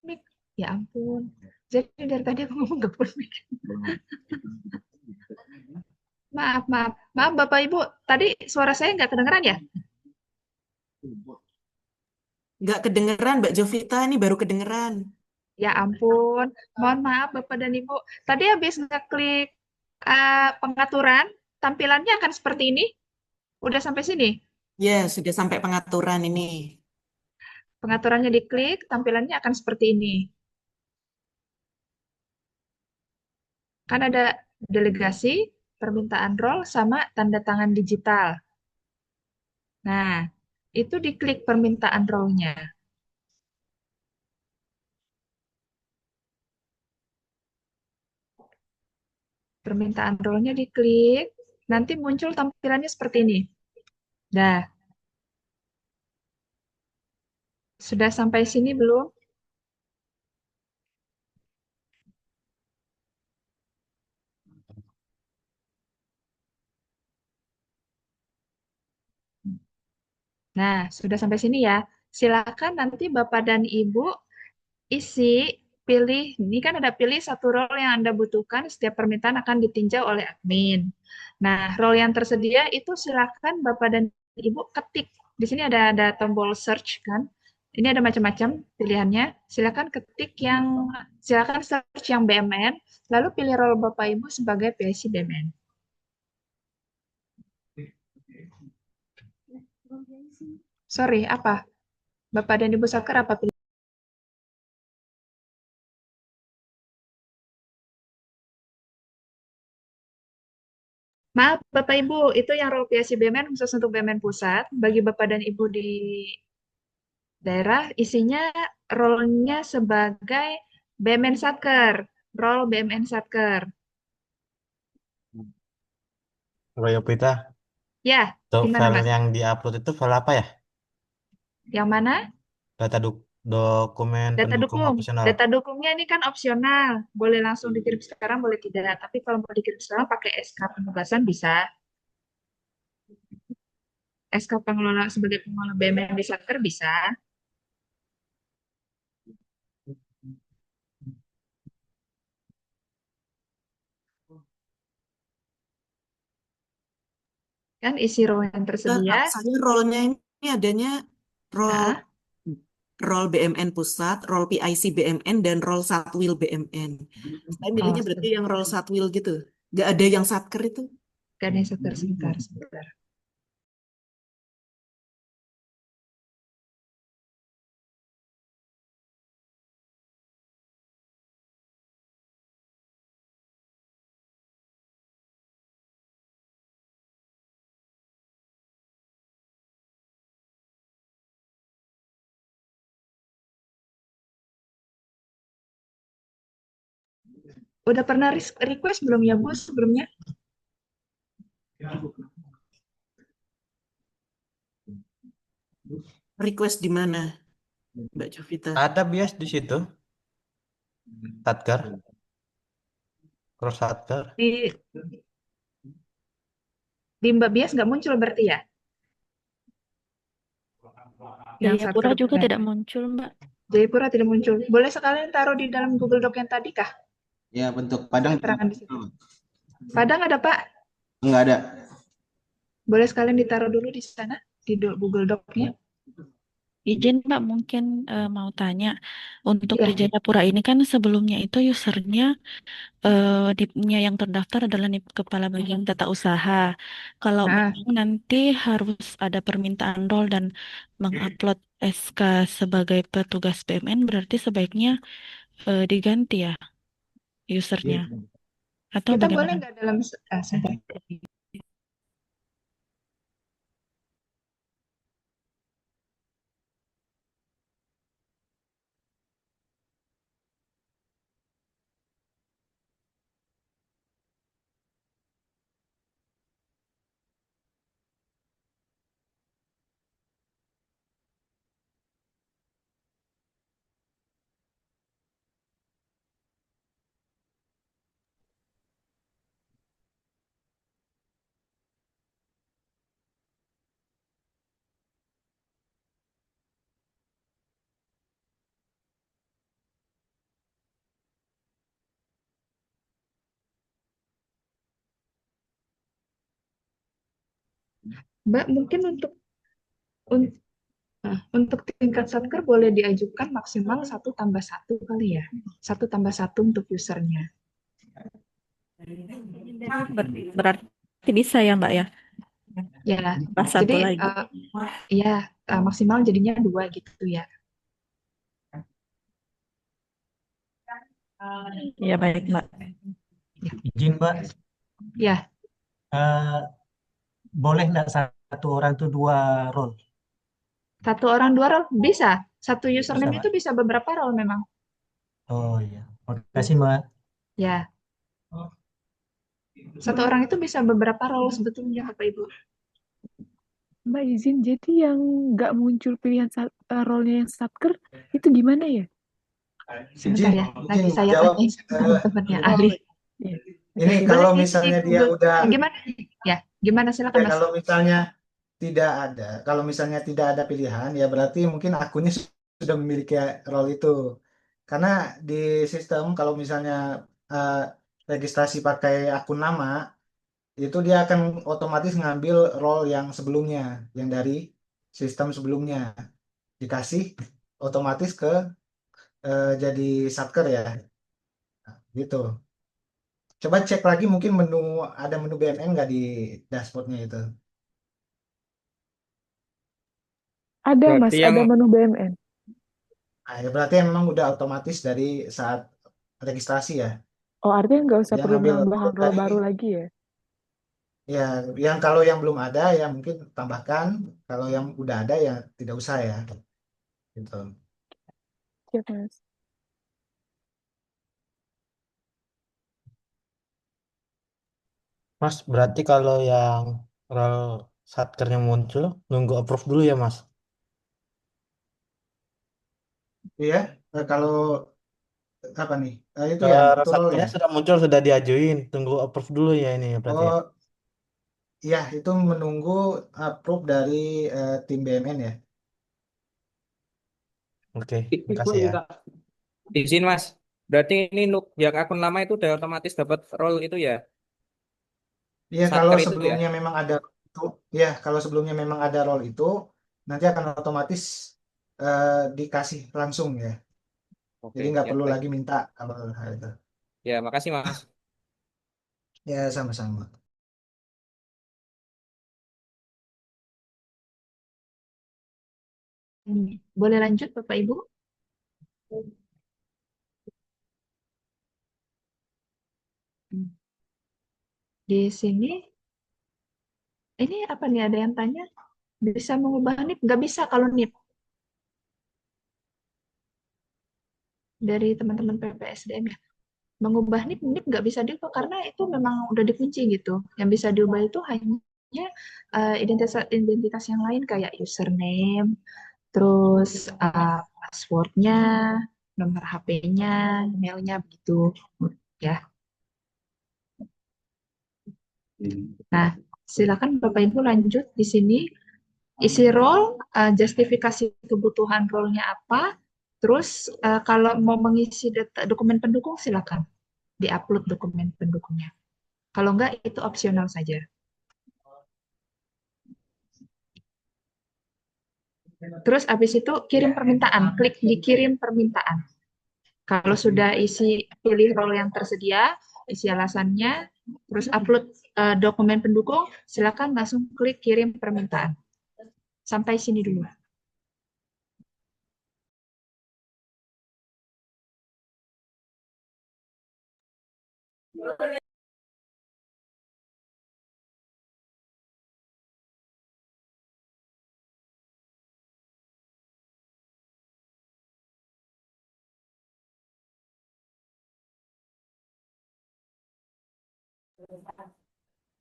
Mic. Ya ampun. Jadi dari tadi aku ngomong nggak pun mic. Maaf, maaf. Maaf Bapak Ibu. Tadi suara saya nggak kedengeran ya? Nggak kedengeran, Mbak Jovita, ini baru kedengeran. Ya ampun. Mohon maaf Bapak dan Ibu. Tadi habis ngeklik pengaturan, tampilannya akan seperti ini. Udah sampai sini. Ya, sudah sampai pengaturan ini. Pengaturannya diklik, tampilannya akan seperti ini. Kan ada delegasi, permintaan role, sama tanda tangan digital. Nah, itu diklik permintaan role-nya. Permintaan role-nya diklik, nanti muncul tampilannya seperti ini. Dah, sudah sampai sini belum? Nah, sudah sampai sini ya. Silakan nanti Bapak dan Ibu isi, pilih, ini kan ada pilih satu role yang Anda butuhkan, setiap permintaan akan ditinjau oleh admin. Nah, role yang tersedia itu silakan Bapak dan Ibu ketik. Di sini ada tombol search kan. Ini ada macam-macam pilihannya. Silakan search yang BMN, lalu pilih role Bapak Ibu sebagai PIC BMN. Sorry, apa? Bapak dan Ibu Saker apa pilih? Maaf, Bapak Ibu, itu yang role PIC BMN khusus untuk BMN Pusat. Bagi Bapak dan Ibu di daerah, isinya role-nya sebagai BMN Satker. Role BMN Satker. Mbak Jovita, Ya, untuk gimana file Mas? yang diupload itu file apa ya? Yang mana? Data dokumen Data pendukung dukung. opsional. Data dukungnya ini kan opsional. Boleh langsung dikirim sekarang, boleh tidak. Tapi kalau mau dikirim sekarang pakai SK penugasan bisa. SK pengelola sebagai pengelola BUMN di Satker bisa. Kan isi row yang tersedia. Saya role-nya ini adanya role Nah, role BMN pusat, role PIC BMN, dan role Satwil BMN. Saya oh, milihnya berarti yang role Satwil gitu. Nggak ada yang Satker itu. kan yang sebentar. Udah pernah request belum ya, Bu, sebelumnya? Request di mana, Mbak Jovita? Ada bias di situ, Satker, Cross Satker. Di Mbak Bias nggak muncul berarti ya? Yang Jayapura Satker juga benar. tidak muncul, Mbak. Jayapura tidak muncul. Boleh sekalian taruh di dalam Google Doc yang tadi kah? Ya, bentuk Padang Keterangan di situ. Padang ada, Pak? enggak ada. Boleh sekalian ditaruh dulu di sana, di Google Doc-nya. Izin Mbak, mungkin mau tanya, untuk Iya. di Jayapura ini kan sebelumnya itu usernya NIP-nya yang terdaftar adalah NIP Kepala Bagian Tata Usaha. Kalau Nah, memang nanti harus ada permintaan role dan mengupload SK sebagai petugas BUMN, berarti sebaiknya diganti ya usernya, atau kita boleh bagaimana? nggak dalam sebentar. Mbak, mungkin untuk tingkat satker boleh diajukan maksimal 1+1 kali ya. 1+1 untuk usernya. Berarti bisa ya Mbak ya? Ya, Pas satu jadi lagi. ya maksimal jadinya 2 gitu ya. Ya baik Mbak. Izin, Mbak. Ya, Eh, boleh nggak satu orang tuh 2 role? 1 orang 2 role bisa. Satu Bisa, username Mbak. itu bisa beberapa role memang. Oh iya. Makasih, Mbak. Ya, 1 orang itu bisa beberapa role sebetulnya, Bapak Ibu. Mbak izin, jadi yang nggak muncul pilihan role-nya yang satker itu gimana ya? Sebentar ya, nanti saya jawab, tanya teman-temannya ahli. Ini kalau misalnya dia udah Gimana? Ya, gimana silakan Mas. kalau misalnya tidak ada pilihan ya berarti mungkin akunnya sudah memiliki role itu. Karena di sistem kalau misalnya eh, registrasi pakai akun lama itu dia akan otomatis ngambil role yang sebelumnya, yang dari sistem sebelumnya dikasih otomatis ke jadi satker ya, gitu. Coba cek lagi mungkin ada menu BMN nggak di dashboardnya itu. Ada Berarti Mas, yang ada menu BMN. Nah, ya berarti memang udah otomatis dari saat registrasi ya. Oh, artinya nggak usah Dia perlu ngambil nambah role role dari baru lagi ya? ya, yang kalau yang belum ada ya mungkin tambahkan, kalau yang udah ada ya tidak usah ya. Gitu. Siap Mas. Mas, berarti kalau yang role satkernya muncul, nunggu approve dulu ya, Mas? Iya, kalau apa nih? Itu ya, itu Role role satkernya ya. sudah muncul, sudah diajuin. Tunggu approve dulu ya ini ya berarti ya. Oh, iya, itu menunggu approve dari tim BMN ya. Oke, makasih ya. Izin Mas. Berarti ini yang akun lama itu udah otomatis dapat role itu ya, Iya, kalau satker itu ya. sebelumnya memang ada itu, ya kalau sebelumnya memang ada role itu, nanti akan otomatis eh, dikasih langsung ya. Jadi Oke, nggak ya perlu baik. lagi minta kalau hal itu. Ya, makasih Mas. Ya, sama-sama. Boleh lanjut Bapak Ibu? Hmm. Di sini, ini apa nih? Ada yang tanya? Bisa mengubah NIP? Nggak bisa kalau NIP dari teman-teman PPSDM ya. Mengubah NIP nggak bisa diubah karena itu memang udah dikunci gitu. Yang bisa diubah itu hanya identitas identitas yang lain kayak username, terus passwordnya, nomor HP-nya, emailnya begitu ya. Nah, silakan Bapak Ibu lanjut di sini isi role, justifikasi kebutuhan role-nya apa, terus kalau mau mengisi dokumen pendukung silakan diupload dokumen pendukungnya. Kalau enggak itu opsional saja. Terus habis itu kirim permintaan, klik di kirim permintaan. Kalau sudah isi pilih role yang tersedia, isi alasannya, terus upload dokumen pendukung, silakan langsung klik kirim permintaan. Sampai sini dulu.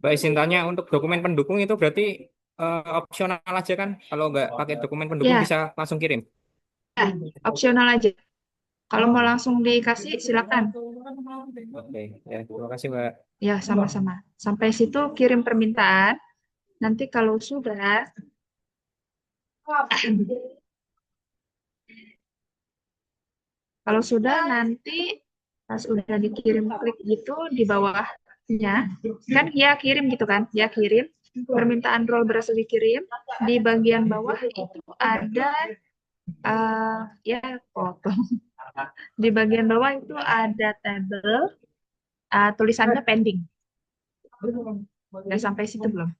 Mbak izin tanya untuk dokumen pendukung itu berarti opsional aja kan? Kalau nggak pakai dokumen pendukung Ya, bisa langsung kirim. opsional aja. Kalau mau langsung dikasih, silakan. Oke, ya terima kasih Mbak. Ya, sama-sama. Sampai situ kirim permintaan. Nanti kalau sudah, nanti pas udah dikirim klik gitu di bawahnya, kan ya kirim gitu kan, ya kirim. Permintaan role berhasil dikirim. Di bagian bawah itu ada ya foto. Di bagian bawah itu ada tabel tulisannya pending. Udah sampai situ belum?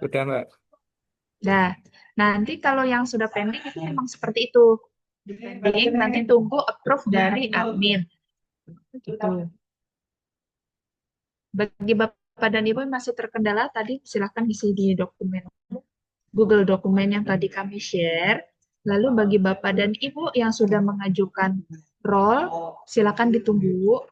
Sudah Mbak. Nah, nanti kalau yang sudah pending itu memang seperti itu. Pending, nanti tunggu approve dari admin. Gitu. Bagi Bapak dan Ibu yang masih terkendala, tadi silakan isi di dokumen Google Dokumen yang tadi kami share. Lalu bagi Bapak dan Ibu yang sudah mengajukan role, silakan ditunggu.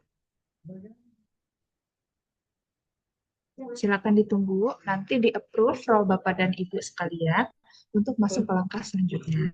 Silakan ditunggu, nanti di-approve role Bapak dan Ibu sekalian untuk masuk ke langkah selanjutnya.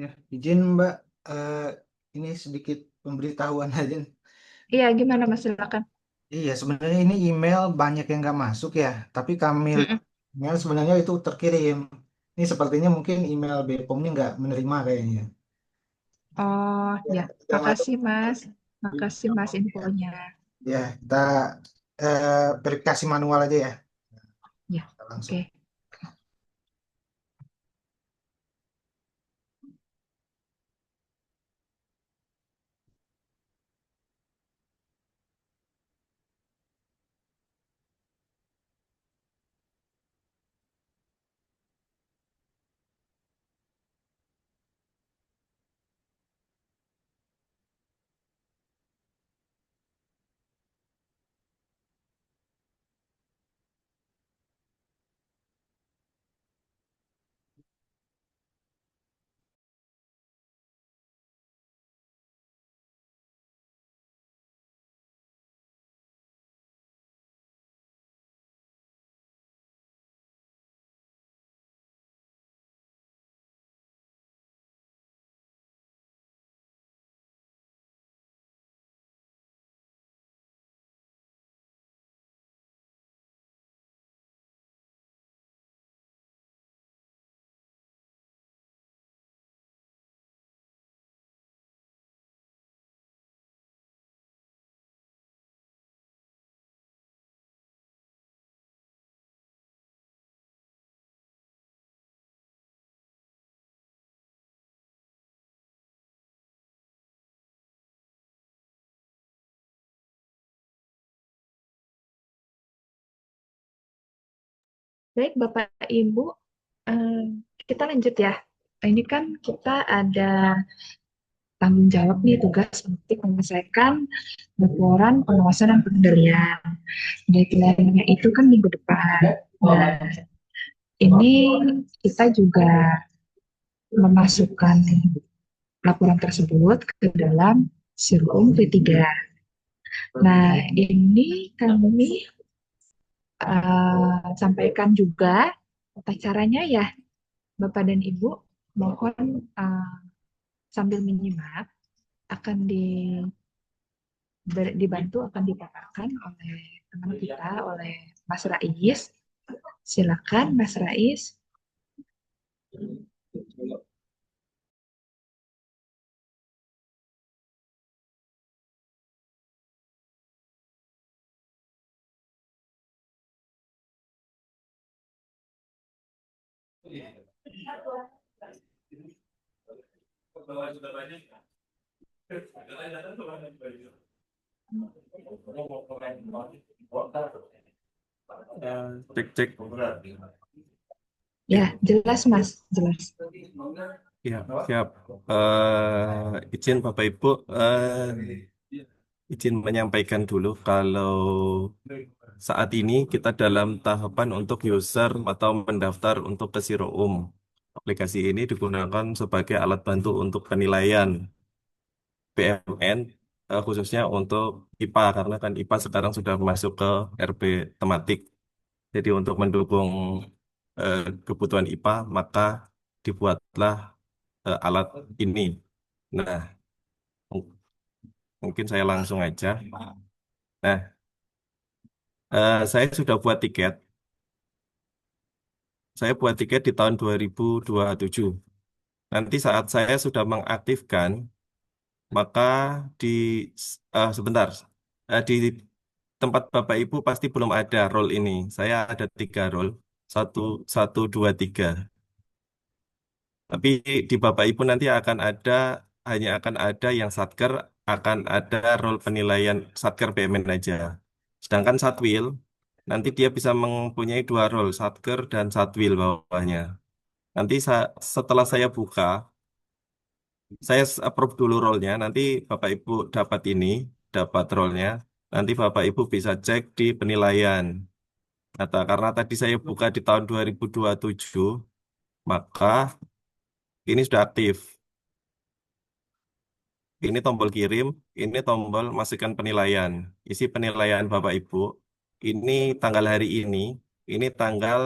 Ya, izin Mbak, eh, ini sedikit pemberitahuan aja. Iya, gimana Mas? Silakan. Iya, sebenarnya ini email banyak yang nggak masuk ya, tapi kami Mm-mm. email sebenarnya itu terkirim. Ini sepertinya mungkin email BPOM ini nggak menerima kayaknya. Oh, Ya, ya. kita langsung Makasih Mas. Makasih Mas ya, infonya. ya, kita verifikasi manual aja ya. Ya, Kita langsung. oke. Baik, Bapak Ibu, eh, kita lanjut ya. Ini kan kita ada tanggung jawab nih tugas untuk menyelesaikan laporan pengawasan dan pengendalian. Deadline-nya itu kan minggu depan. Nah, ini kita juga memasukkan laporan tersebut ke dalam Sirum P3. Nah, ini kami sampaikan juga tata caranya ya, Bapak dan Ibu. Mohon sambil menyimak akan dibantu, akan dipaparkan oleh teman kita, oleh Mas Rais. Silakan, Mas Rais. Cek cek. Ya, jelas Mas, jelas. Ya, siap. Izin Bapak Ibu, izin menyampaikan dulu kalau saat ini kita dalam tahapan untuk user atau mendaftar untuk ke Siroum. Aplikasi ini digunakan sebagai alat bantu untuk penilaian BMN, khususnya untuk IPA, karena kan IPA sekarang sudah masuk ke RB tematik. Jadi untuk mendukung kebutuhan IPA, maka dibuatlah alat ini. Nah, mung- mungkin saya langsung aja. Nah, saya sudah buat tiket. Saya buat tiket di tahun 2027. Nanti saat saya sudah mengaktifkan, maka di sebentar, di tempat Bapak Ibu pasti belum ada role ini. Saya ada 3 role, satu, satu, dua, tiga. Tapi di Bapak Ibu nanti akan ada, hanya akan ada yang Satker, akan ada role penilaian Satker BMN aja. Sedangkan Satwil, nanti dia bisa mempunyai 2 role, Satker dan Satwil bawahnya. Nanti setelah saya buka, saya approve dulu role-nya, nanti Bapak Ibu dapat ini, dapat role-nya, nanti Bapak Ibu bisa cek di penilaian. Karena tadi saya buka di tahun 2027, maka ini sudah aktif. Ini tombol kirim, ini tombol masukkan penilaian. Isi penilaian Bapak Ibu. Ini tanggal hari ini tanggal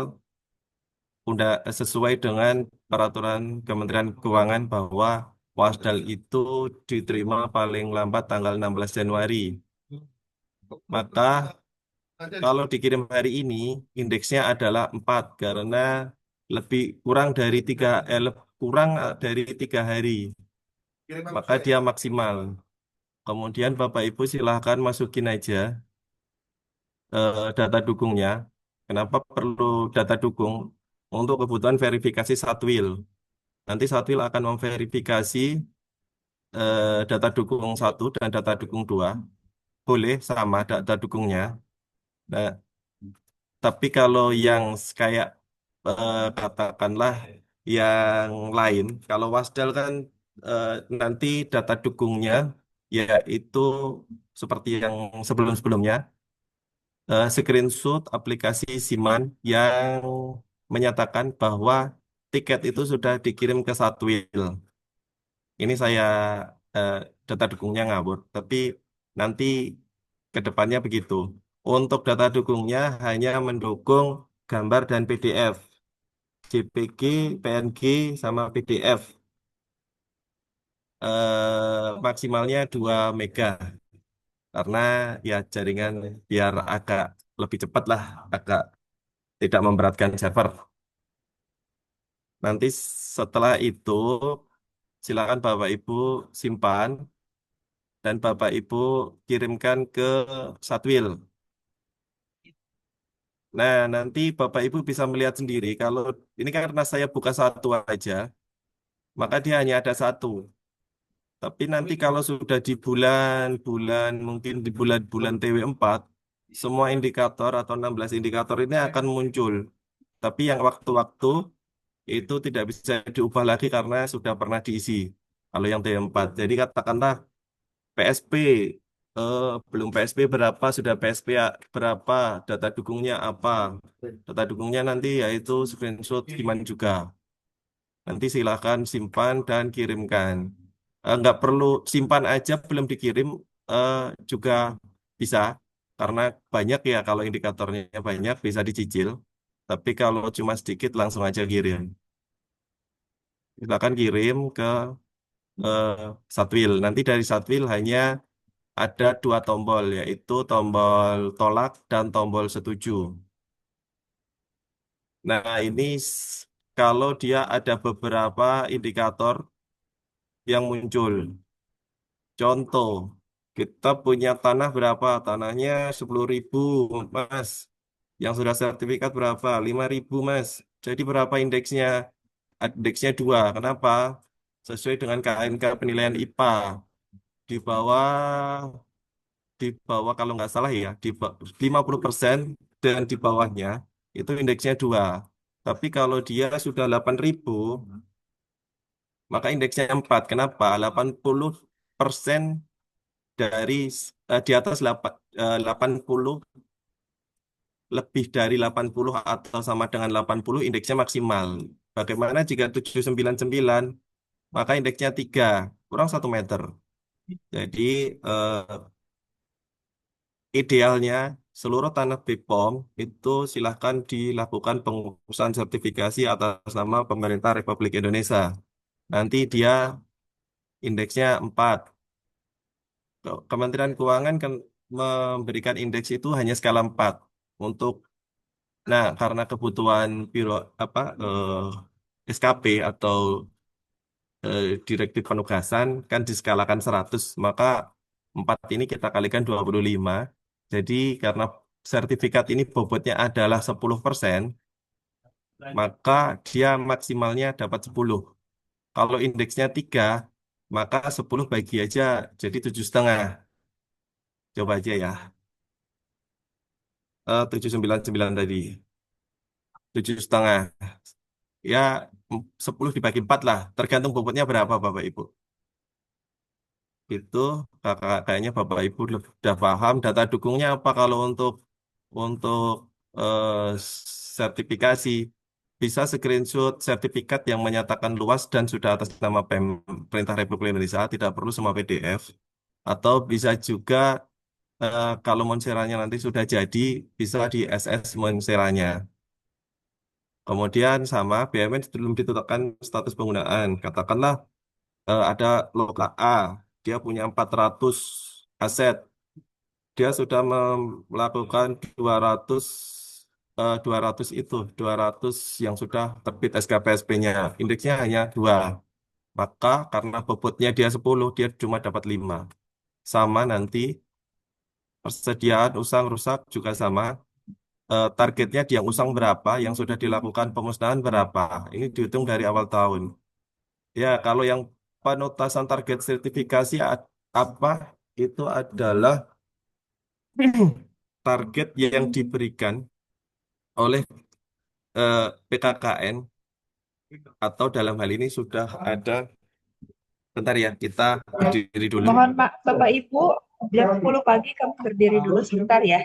sesuai dengan peraturan Kementerian Keuangan bahwa wasdal itu diterima paling lambat tanggal 16 Januari. Maka kalau dikirim hari ini, indeksnya adalah 4 karena kurang dari 3 hari. Maka dia maksimal. Kemudian Bapak Ibu silahkan masukin aja data dukungnya. Kenapa perlu data dukung? Untuk kebutuhan verifikasi Satwil. Nanti Satwil akan memverifikasi data dukung 1 dan data dukung 2. Boleh sama data dukungnya. Nah, tapi kalau yang kayak katakanlah yang lain, kalau Wasdal kan nanti data dukungnya yaitu seperti yang sebelum-sebelumnya, screenshot aplikasi Siman yang menyatakan bahwa tiket itu sudah dikirim ke Satwil. Ini saya eh, data dukungnya ngawur, tapi nanti ke depannya begitu. Untuk data dukungnya hanya mendukung gambar dan PDF, JPG, PNG, sama PDF. Maksimalnya 2 mega, karena ya jaringan biar agak lebih cepat lah, agak tidak memberatkan server. Nanti setelah itu silakan Bapak Ibu simpan dan Bapak Ibu kirimkan ke Satwil. Nah, nanti Bapak Ibu bisa melihat sendiri kalau ini karena saya buka satu aja, maka dia hanya ada satu. Tapi nanti kalau sudah di bulan-bulan, mungkin di bulan-bulan TW4, semua indikator atau 16 indikator ini akan muncul. Tapi yang waktu-waktu itu tidak bisa diubah lagi karena sudah pernah diisi. Kalau yang TW4. Jadi katakanlah PSP, belum PSP berapa, sudah PSP berapa, data dukungnya apa. Data dukungnya nanti yaitu screenshot gimana juga. Nanti silakan simpan dan kirimkan. Nggak perlu simpan aja, belum dikirim eh, juga bisa. Karena banyak ya, kalau indikatornya banyak bisa dicicil. Tapi kalau cuma sedikit langsung aja kirim. Silakan kirim ke eh, Satwil. Nanti dari Satwil hanya ada 2 tombol, yaitu tombol tolak dan tombol setuju. Nah, ini kalau dia ada beberapa indikator yang muncul. Contoh, kita punya tanah berapa? Tanahnya 10.000, Mas. Yang sudah sertifikat berapa? 5.000, Mas. Jadi berapa indeksnya? Indeksnya 2. Kenapa? Sesuai dengan KNK penilaian IPA. Di bawah di bawah kalau nggak salah ya, 50% dan di bawahnya itu indeksnya 2. Tapi kalau dia sudah 8.000, maka indeksnya 4. Kenapa? 80% dari di atas 80, lebih dari 80 atau sama dengan 80 indeksnya maksimal. Bagaimana jika 799? Maka indeksnya 3, kurang 1 meter. Jadi idealnya seluruh tanah BPOM itu silahkan dilakukan pengurusan sertifikasi atas nama pemerintah Republik Indonesia. Nanti dia indeksnya 4. Kementerian Keuangan kan memberikan indeks itu hanya skala 4 untuk, nah, karena kebutuhan biro SKP atau direktif penugasan kan diskalakan 100, maka 4 ini kita kalikan 25. Jadi karena sertifikat ini bobotnya adalah 10%, maka dia maksimalnya dapat 10. Kalau indeksnya 3, maka 10 bagi aja jadi 7,5. Coba aja ya. 799 tadi. 7,5. Ya, 10 dibagi 4 lah. Tergantung bobotnya berapa, Bapak Ibu. Itu kayaknya Bapak Ibu sudah paham data dukungnya apa. Kalau untuk sertifikasi, bisa screenshot sertifikat yang menyatakan luas dan sudah atas nama Pemerintah Republik Indonesia, tidak perlu semua PDF. Atau bisa juga kalau monseranya nanti sudah jadi, bisa di SS monseranya. Kemudian sama BUMN belum ditetapkan status penggunaan. Katakanlah ada loka A, dia punya 400 aset. Dia sudah melakukan 200 200 yang sudah terbit SKPSP-nya. Indeksnya hanya 2. Maka karena bobotnya dia 10, dia cuma dapat 5. Sama nanti persediaan usang rusak juga sama. Targetnya dia usang berapa, yang sudah dilakukan pemusnahan berapa. Ini dihitung dari awal tahun. Ya, kalau yang penutasan target sertifikasi apa, itu adalah target yang diberikan oleh PKKN, atau dalam hal ini sudah ada, bentar ya, kita berdiri dulu. Mohon Bapak Ibu, jam 10 pagi kamu berdiri dulu sebentar ya.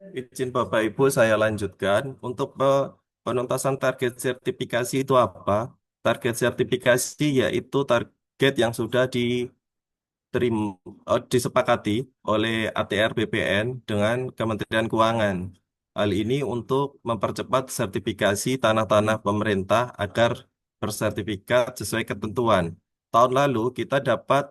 Izin Bapak Ibu, saya lanjutkan. Untuk penuntasan target sertifikasi itu apa? Target sertifikasi yaitu target yang sudah disepakati oleh ATR BPN dengan Kementerian Keuangan. Hal ini untuk mempercepat sertifikasi tanah-tanah pemerintah agar bersertifikat sesuai ketentuan. Tahun lalu kita dapat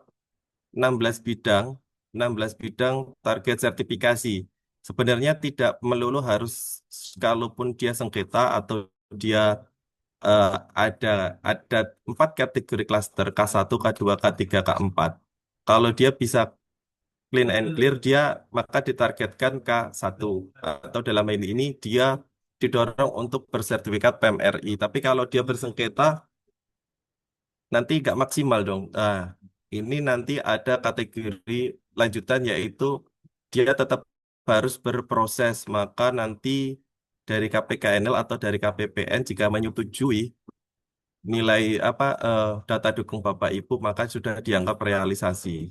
16 bidang, 16 bidang target sertifikasi. Sebenarnya tidak melulu harus, kalaupun dia sengketa atau dia eh, ada ada 4 kategori klaster K1, K2, K3, K4. Kalau dia bisa clean and clear, dia maka ditargetkan K1, atau dalam hal ini dia didorong untuk bersertifikat PMRI. Tapi kalau dia bersengketa, nanti nggak maksimal dong. Nah, ini nanti ada kategori lanjutan, yaitu dia tetap harus berproses. Maka nanti dari KPKNL atau dari KPPN jika menyetujui nilai data dukung Bapak Ibu, maka sudah dianggap realisasi.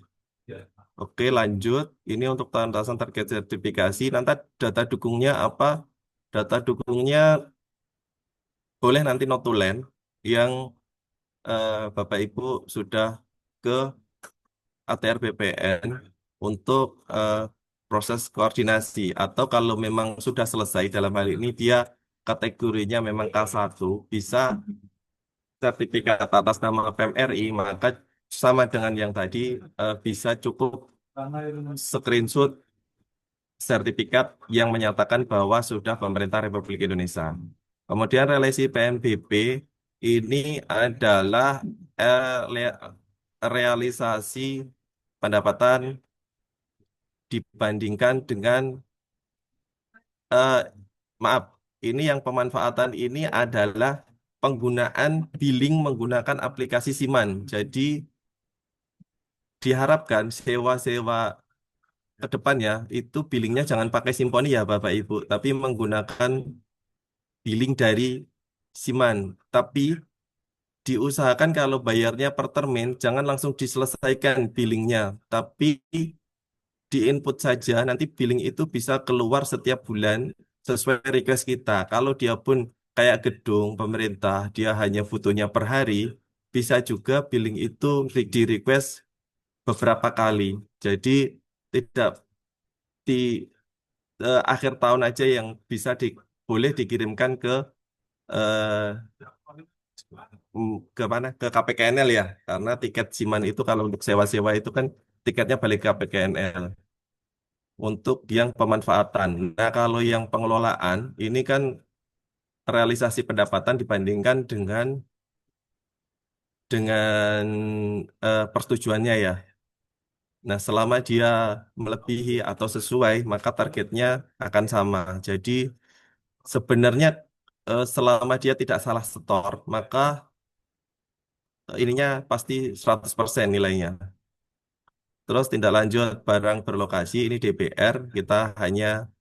Oke, lanjut. Ini untuk penuntasan target sertifikasi. Nanti data dukungnya apa? Data dukungnya boleh nanti notulen yang Bapak Ibu sudah ke ATR BPN untuk proses koordinasi, atau kalau memang sudah selesai dalam hal ini dia kategorinya memang K1, bisa sertifikat atas nama PMRI, maka sama dengan yang tadi, bisa cukup screenshot sertifikat yang menyatakan bahwa sudah pemerintah Republik Indonesia. Kemudian relasi PNBP ini adalah realisasi pendapatan dibandingkan dengan maaf, ini yang pemanfaatan ini adalah penggunaan billing menggunakan aplikasi Siman. Jadi diharapkan sewa-sewa ke depannya itu billingnya jangan pakai Simponi ya Bapak Ibu, tapi menggunakan billing dari Siman. Tapi diusahakan kalau bayarnya per termin jangan langsung diselesaikan billingnya, tapi di input saja, nanti billing itu bisa keluar setiap bulan sesuai request kita. Kalau dia pun kayak gedung pemerintah, dia hanya butuhnya per hari, bisa juga billing itu di request beberapa kali. Jadi tidak di akhir tahun aja yang bisa boleh dikirimkan eh, ke mana? Ke KPKNL ya, karena tiket Siman itu kalau untuk sewa-sewa itu kan tiketnya balik ke KPKNL. Untuk yang pemanfaatan. Nah, kalau yang pengelolaan, ini kan realisasi pendapatan dibandingkan dengan dengan persetujuannya ya. Nah, selama dia melebihi atau sesuai, maka targetnya akan sama. Jadi sebenarnya selama dia tidak salah setor, maka ininya pasti 100% nilainya. Terus tindak lanjut barang berlokasi, ini DBR, kita hanya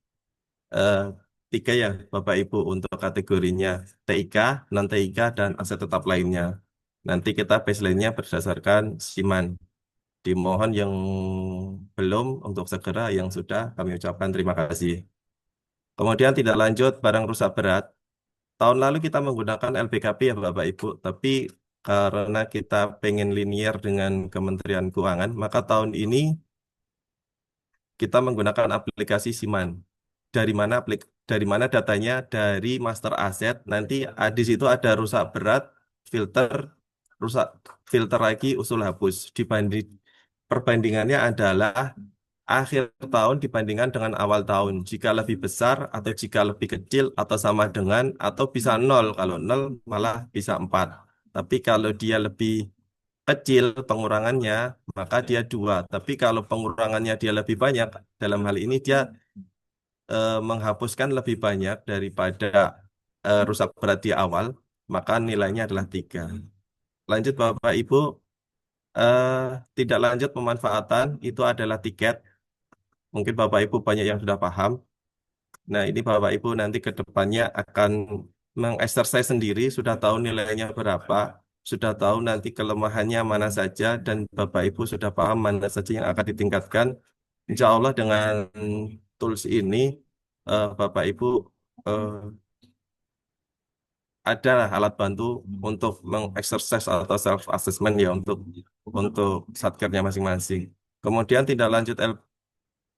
eh, 3 ya Bapak Ibu untuk kategorinya TIK, non-TIK, dan aset tetap lainnya. Nanti kita baseline-nya berdasarkan SIMAN. Dimohon yang belum untuk segera, yang sudah kami ucapkan terima kasih. Kemudian tidak lanjut barang rusak berat. Tahun lalu kita menggunakan LPKP ya Bapak Ibu, tapi karena kita pengen linear dengan Kementerian Keuangan, maka tahun ini kita menggunakan aplikasi SIMAN. Dari mana datanya? Dari master aset. Nanti di situ ada rusak berat, filter, rusak filter lagi, usul hapus. Perbandingannya adalah akhir tahun dibandingkan dengan awal tahun. Jika lebih besar atau jika lebih kecil atau sama dengan atau bisa nol. Kalau nol malah bisa 4. Tapi kalau dia lebih kecil pengurangannya, maka dia 2. Tapi kalau pengurangannya dia lebih banyak, dalam hal ini dia menghapuskan lebih banyak daripada rusak berat di awal, maka nilainya adalah 3. Lanjut Bapak Ibu, eh, tidak lanjut pemanfaatan itu adalah tiket. Mungkin Bapak Ibu banyak yang sudah paham. Nah, ini Bapak Ibu nanti ke depannya akan mengeksersis sendiri, sudah tahu nilainya berapa, sudah tahu nanti kelemahannya mana saja, dan Bapak Ibu sudah paham mana saja yang akan ditingkatkan. Insya Allah dengan tools ini, Bapak Ibu eh, ada alat bantu untuk mengeksersis atau self assessment ya untuk satkernya masing-masing. Kemudian tidak lanjut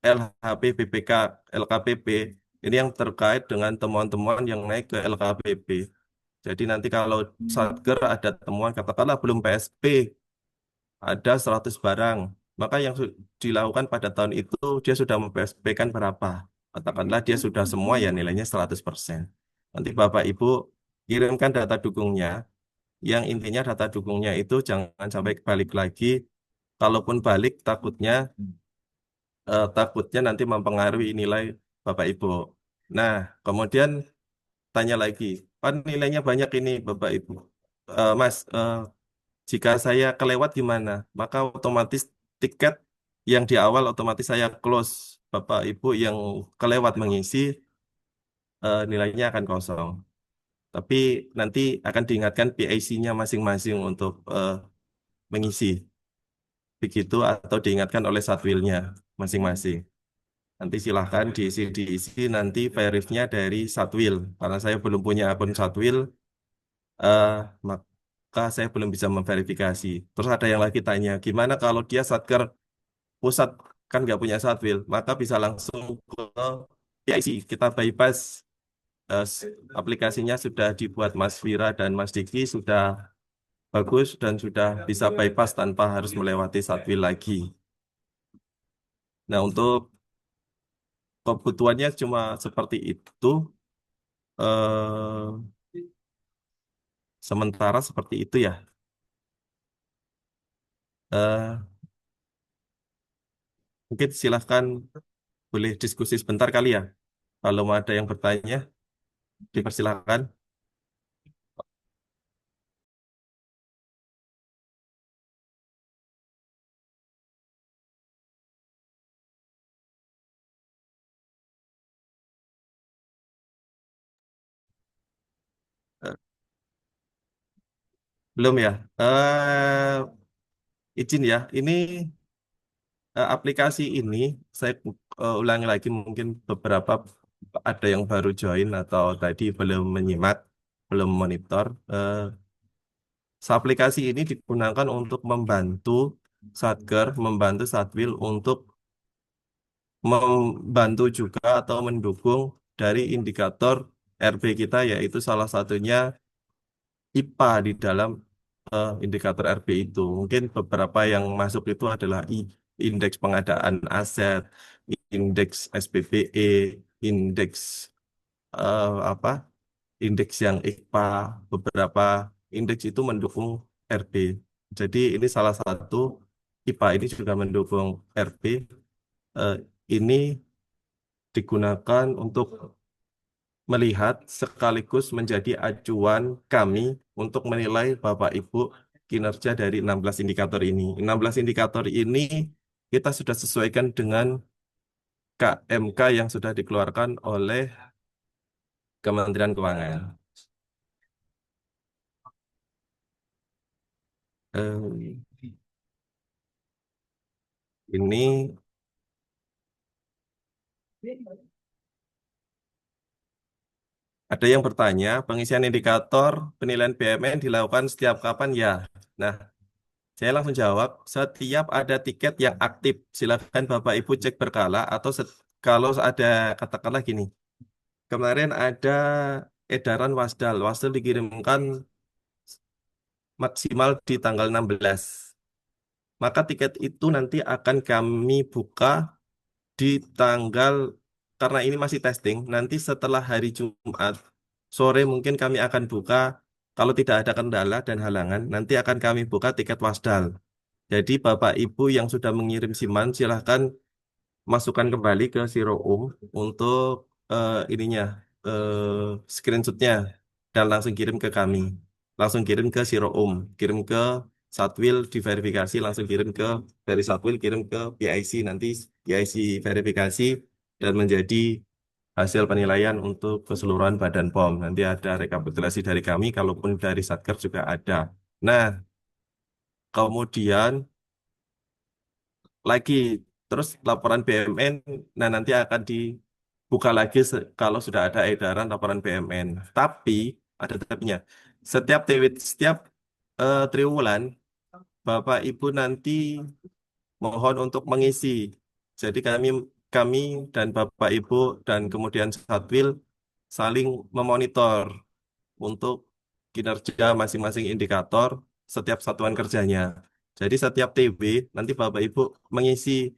LHP, BPK, LKPP, ini yang terkait dengan temuan-temuan yang naik ke LKPP. Jadi nanti kalau Satker ada temuan, katakanlah belum PSP, ada 100 barang, maka yang dilakukan pada tahun itu, dia sudah mem-PSP-kan berapa? Katakanlah dia sudah semua ya nilainya 100%. Nanti Bapak Ibu kirimkan data dukungnya, yang intinya data dukungnya itu jangan sampai balik lagi, kalaupun balik takutnya nanti mempengaruhi nilai Bapak Ibu. Nah, kemudian tanya lagi, Pak nilainya banyak ini Bapak Ibu. Mas, jika saya kelewat gimana? Maka otomatis tiket yang di awal otomatis saya close. Bapak Ibu yang kelewat mengisi, nilainya akan kosong. Tapi nanti akan diingatkan PIC-nya masing-masing untuk mengisi. Begitu atau diingatkan oleh Satwil-nya masing-masing. Nanti silahkan diisi nanti verifnya dari Satwil. Karena saya belum punya akun Satwil, maka saya belum bisa memverifikasi. Terus ada yang lagi tanya, gimana kalau dia Satker pusat kan nggak punya Satwil, maka bisa langsung ke PIC. Kita bypass aplikasinya sudah dibuat Mas Vira dan Mas Diki, sudah bagus dan sudah bisa bypass tanpa harus melewati Satwil lagi. Nah, untuk kebutuhannya cuma seperti itu. Sementara seperti itu ya. Eh, Mungkin silahkan boleh diskusi sebentar kali ya. Kalau mau ada yang bertanya, dipersilahkan. Eh, Belum ya? Izin ya, ini aplikasi ini saya ulangi lagi mungkin beberapa ada yang baru join atau tadi belum menyimak, belum monitor. Aplikasi ini digunakan untuk membantu Satker, membantu Satwil untuk membantu juga atau mendukung dari indikator RB kita, yaitu salah satunya IPA di dalam indikator RB itu. Mungkin beberapa yang masuk itu adalah indeks pengadaan aset, indeks SPBE, indeks apa? Indeks yang IPA, beberapa indeks itu mendukung RB. Jadi ini salah satu IPA ini juga mendukung RB. Eh, ini digunakan untuk melihat sekaligus menjadi acuan kami untuk menilai Bapak Ibu kinerja dari 16 indikator ini. 16 indikator ini kita sudah sesuaikan dengan KMK yang sudah dikeluarkan oleh Kementerian Keuangan. Eh, ini ada yang bertanya, pengisian indikator penilaian BMN dilakukan setiap kapan ya? Nah, saya langsung jawab, setiap ada tiket yang aktif, silakan Bapak Ibu cek berkala atau kalau ada katakanlah gini, kemarin ada edaran Wasdal, Wasdal dikirimkan maksimal di tanggal 16. Maka tiket itu nanti akan kami buka di tanggal, karena ini masih testing, nanti setelah hari Jumat, sore mungkin kami akan buka, kalau tidak ada kendala dan halangan, nanti akan kami buka tiket Wasdal. Jadi Bapak Ibu yang sudah mengirim SIMAN, silahkan masukkan kembali ke Siroum untuk ininya, screenshotnya, dan langsung kirim ke kami. Langsung kirim ke Siroum, kirim ke Satwil diverifikasi, langsung kirim ke dari Satwil, kirim ke PIC, nanti PIC verifikasi dan menjadi hasil penilaian untuk keseluruhan Badan POM. Nanti ada rekapitulasi dari kami, kalaupun dari Satker juga ada. Nah, kemudian lagi terus laporan BMN, nah nanti akan dibuka lagi kalau sudah ada edaran laporan BMN. Tapi ada tapinya. Setiap triwulan Bapak Ibu nanti mohon untuk mengisi. Jadi kami dan Bapak Ibu dan kemudian Satwil saling memonitor untuk kinerja masing-masing indikator setiap satuan kerjanya. Jadi setiap TW nanti Bapak Ibu mengisi,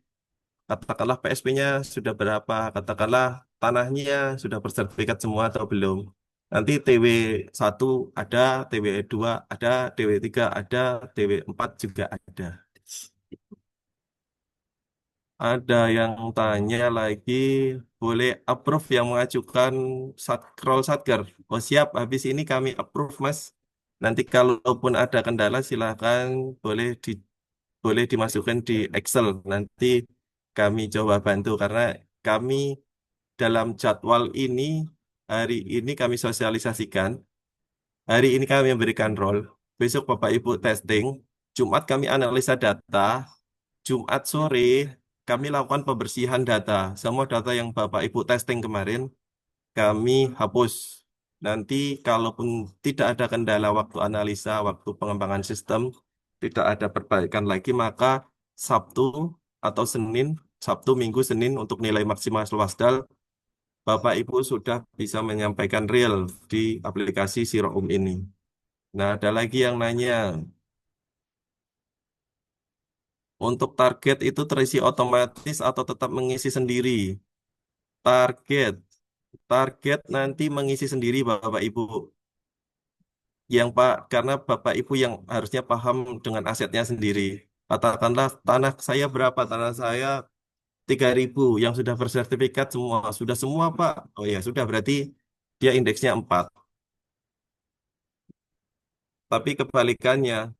katakanlah PSP-nya sudah berapa, katakanlah tanahnya sudah bersertifikat semua atau belum. Nanti TW1 ada, TW2 ada, TW3 ada, TW4 juga ada. Ada yang tanya lagi, boleh approve yang mengajukan scroll Satker? Oh siap, habis ini kami approve Mas. Nanti kalaupun ada kendala silahkan boleh dimasukkan di Excel. Nanti kami coba bantu karena kami dalam jadwal ini, hari ini kami sosialisasikan, hari ini kami memberikan role, besok Bapak Ibu testing, Jumat kami analisa data, Jumat sore kami lakukan pembersihan data. Semua data yang Bapak Ibu testing kemarin kami hapus. Nanti kalaupun tidak ada kendala waktu analisa, waktu pengembangan sistem, tidak ada perbaikan lagi, maka Sabtu atau Senin, Sabtu, Minggu, Senin untuk nilai maksimal Wasdal, Bapak Ibu sudah bisa menyampaikan real di aplikasi Siroum ini. Nah, ada lagi yang nanya, untuk target itu terisi otomatis atau tetap mengisi sendiri? Target, target nanti mengisi sendiri Bapak Ibu. Yang Pak, karena Bapak Ibu yang harusnya paham dengan asetnya sendiri. Katakanlah tanah saya berapa? Tanah saya 3.000 yang sudah bersertifikat semua. Sudah semua Pak. Oh ya, sudah berarti dia indeksnya 4. Tapi kebalikannya,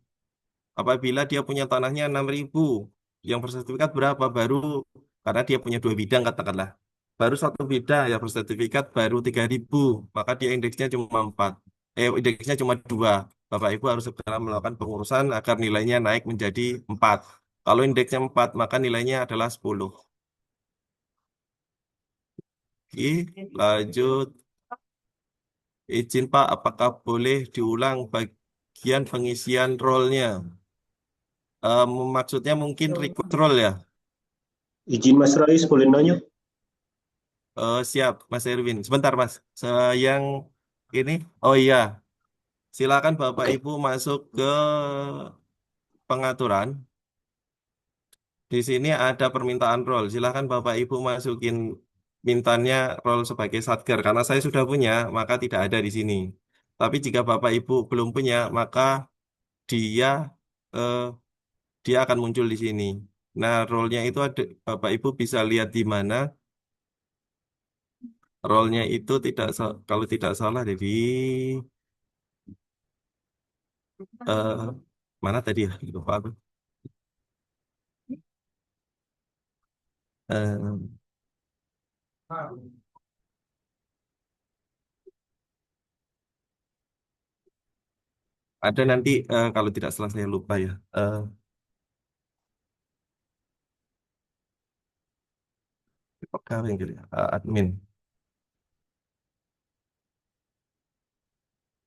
apabila dia punya tanahnya 6.000, yang bersertifikat berapa? Baru, karena dia punya 2 bidang katakanlah. Baru 1 bidang yang bersertifikat baru 3.000, maka dia indeksnya cuma 4. Indeksnya cuma 2. Bapak Ibu harus segera melakukan pengurusan agar nilainya naik menjadi 4. Kalau indeksnya 4, maka nilainya adalah 10. Oke, lanjut. Izin Pak, apakah boleh diulang bagian pengisian role-nya? Maksudnya mungkin request role ya? Izin Mas Rais, boleh nanya? Siap, Mas Erwin. Sebentar, Mas. Yang ini, oh iya, silakan Bapak Ibu masuk ke pengaturan. Di sini ada permintaan role. Silakan Bapak Ibu masukin mintanya role sebagai satker. Karena saya sudah punya, maka tidak ada di sini. Tapi jika Bapak Ibu belum punya, maka dia eh, dia akan muncul di sini. Nah, role-nya itu ada, Bapak Ibu bisa lihat di mana role-nya itu kalau tidak salah jadi eh, mana tadi ya? Lupa aku. Eh, ada nanti kalau tidak salah saya lupa ya. Pegawai yang gitu ya, admin.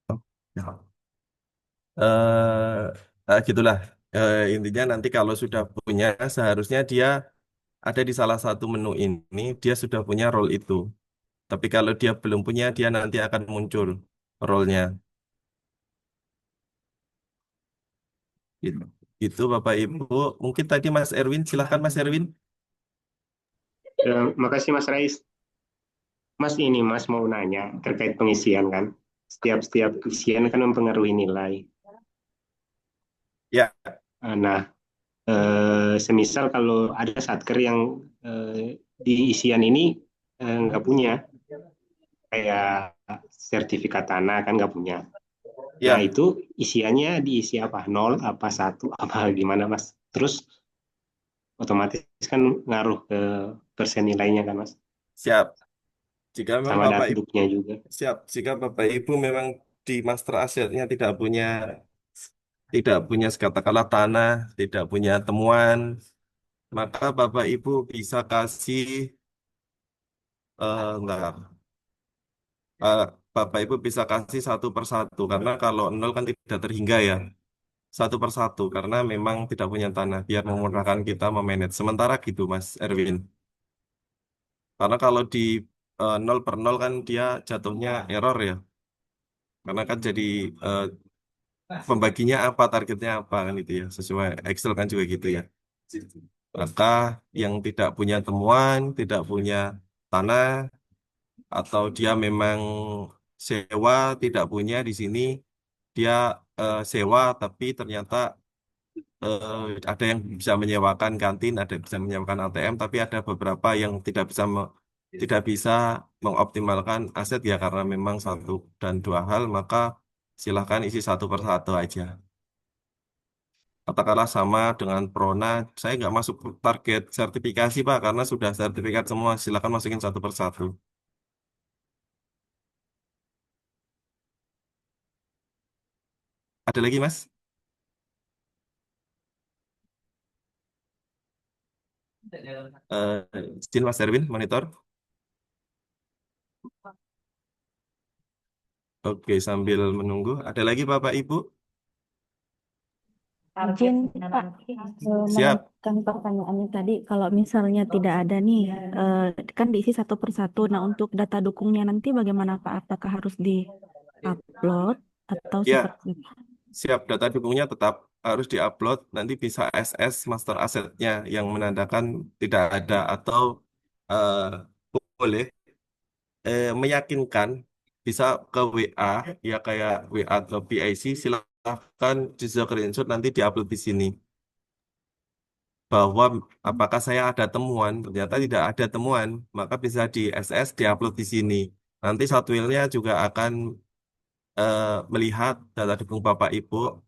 Oh, ya. Gitulah. Intinya nanti kalau sudah punya, seharusnya dia ada di salah satu menu ini, dia sudah punya role itu. Tapi kalau dia belum punya, dia nanti akan muncul role-nya. Gitu. Itu Bapak Ibu. Mungkin tadi Mas Erwin, silahkan Mas Erwin. Makasih Mas Rais. Mas ini Mas mau nanya terkait pengisian kan. Setiap isian kan mempengaruhi nilai. Ya. Nah, semisal kalau ada satker yang di isian ini nggak punya, kayak sertifikat tanah kan nggak punya. Ya. Nah itu isiannya diisi apa? 0, apa 1, apa gimana Mas? Terus otomatis kan ngaruh ke persen nilainya kan Mas? Siap. Jika memang Sama Bapak Ibu duknya juga. siap, jika Bapak Ibu memang di master asetnya tidak punya katakanlah tanah, tidak punya temuan, maka Bapak Ibu bisa kasih enggak, eh, Bapak Ibu bisa kasih satu per satu karena kalau nol kan tidak terhingga ya. Satu per satu karena memang tidak punya tanah biar memudahkan kita memanage. Sementara gitu Mas Erwin. Karena kalau di 0 per 0 kan dia jatuhnya error ya. Karena kan jadi eh, pembaginya apa, targetnya apa kan itu ya. Sesuai Excel kan juga gitu ya. Maka yang tidak punya temuan, tidak punya tanah, atau dia memang sewa, tidak punya di sini, dia sewa tapi ternyata ada yang bisa menyewakan kantin, ada yang bisa menyewakan ATM, tapi ada beberapa yang tidak bisa mengoptimalkan aset ya karena memang satu dan dua hal, maka silahkan isi satu per satu aja. Katakanlah sama dengan Prona, saya nggak masuk target sertifikasi Pak, karena sudah sertifikat semua, silahkan masukin satu per satu. Ada lagi Mas? Izin Mas Erwin, monitor. Oke, sambil menunggu. Ada lagi Bapak Ibu? Izin Pak, Siap. melanjutkan pertanyaannya tadi, kalau misalnya tidak ada nih, kan diisi satu per satu. Nah, untuk data dukungnya nanti bagaimana Pak? Apakah harus di-upload atau Ya, seperti apa? siap. Data dukungnya tetap harus diupload. Nanti bisa SS master asetnya yang menandakan tidak ada atau eh, boleh meyakinkan bisa ke WA ya kayak WA atau PIC silahkan di screenshot nanti diupload di sini bahwa apakah saya ada temuan ternyata tidak ada temuan maka bisa di SS diupload di sini nanti Satwilnya juga akan melihat data dukung Bapak Ibu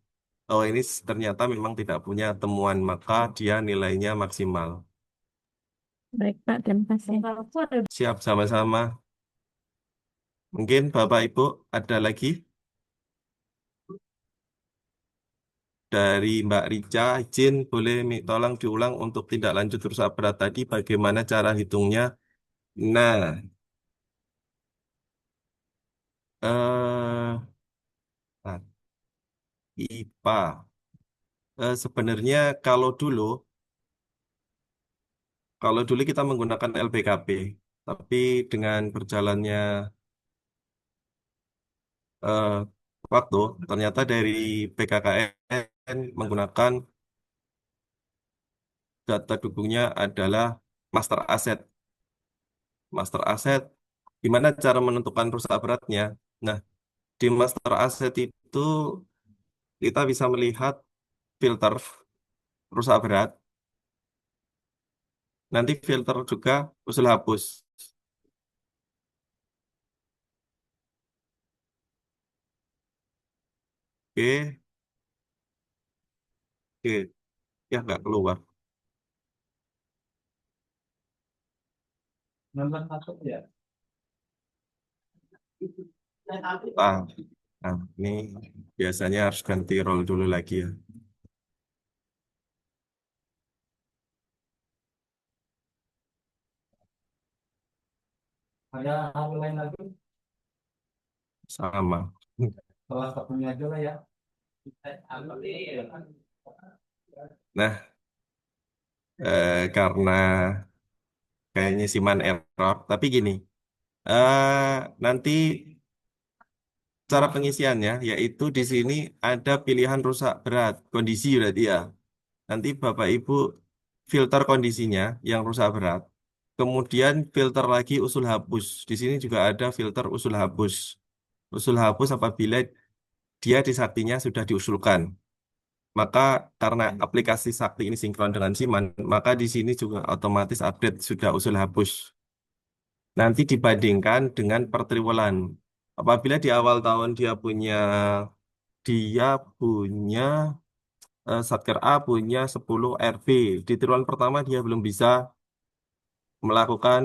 oh ini ternyata memang tidak punya temuan maka dia nilainya maksimal. Baik Pak, terima kasih. Siap sama-sama. Mungkin Bapak Ibu ada lagi? Dari Mbak Rica, izin boleh tolong diulang untuk tindak lanjut rusak berat tadi bagaimana cara hitungnya. Nah, eh nah, IPA. Sebenarnya kalau dulu kita menggunakan LPKP, tapi dengan berjalannya eh, waktu, ternyata dari PKKN menggunakan data dukungnya adalah master asset. Master asset, gimana cara menentukan rusak beratnya? Nah, di master asset itu kita bisa melihat filter rusak berat, nanti filter juga usul hapus. Oke, oke, ya nggak keluar. Nonton masuk ya. Ah, nah, ini biasanya harus ganti role dulu lagi ya. Ada hal lain lagi? Sama. Salah satunya aja lah ya. Nah, karena kayaknya Siman error, tapi gini, nanti cara pengisiannya yaitu di sini ada pilihan rusak berat, kondisi berarti ya. Nanti Bapak Ibu filter kondisinya yang rusak berat. Kemudian filter lagi usul hapus. Di sini juga ada filter usul hapus. Usul hapus apabila dia di saktinya sudah diusulkan. Maka karena aplikasi sakti ini sinkron dengan Siman, maka di sini juga otomatis update sudah usul hapus. Nanti dibandingkan dengan per triwulan. Apabila di awal tahun dia punya Satker A punya 10 RB. Di triwulan pertama dia belum bisa melakukan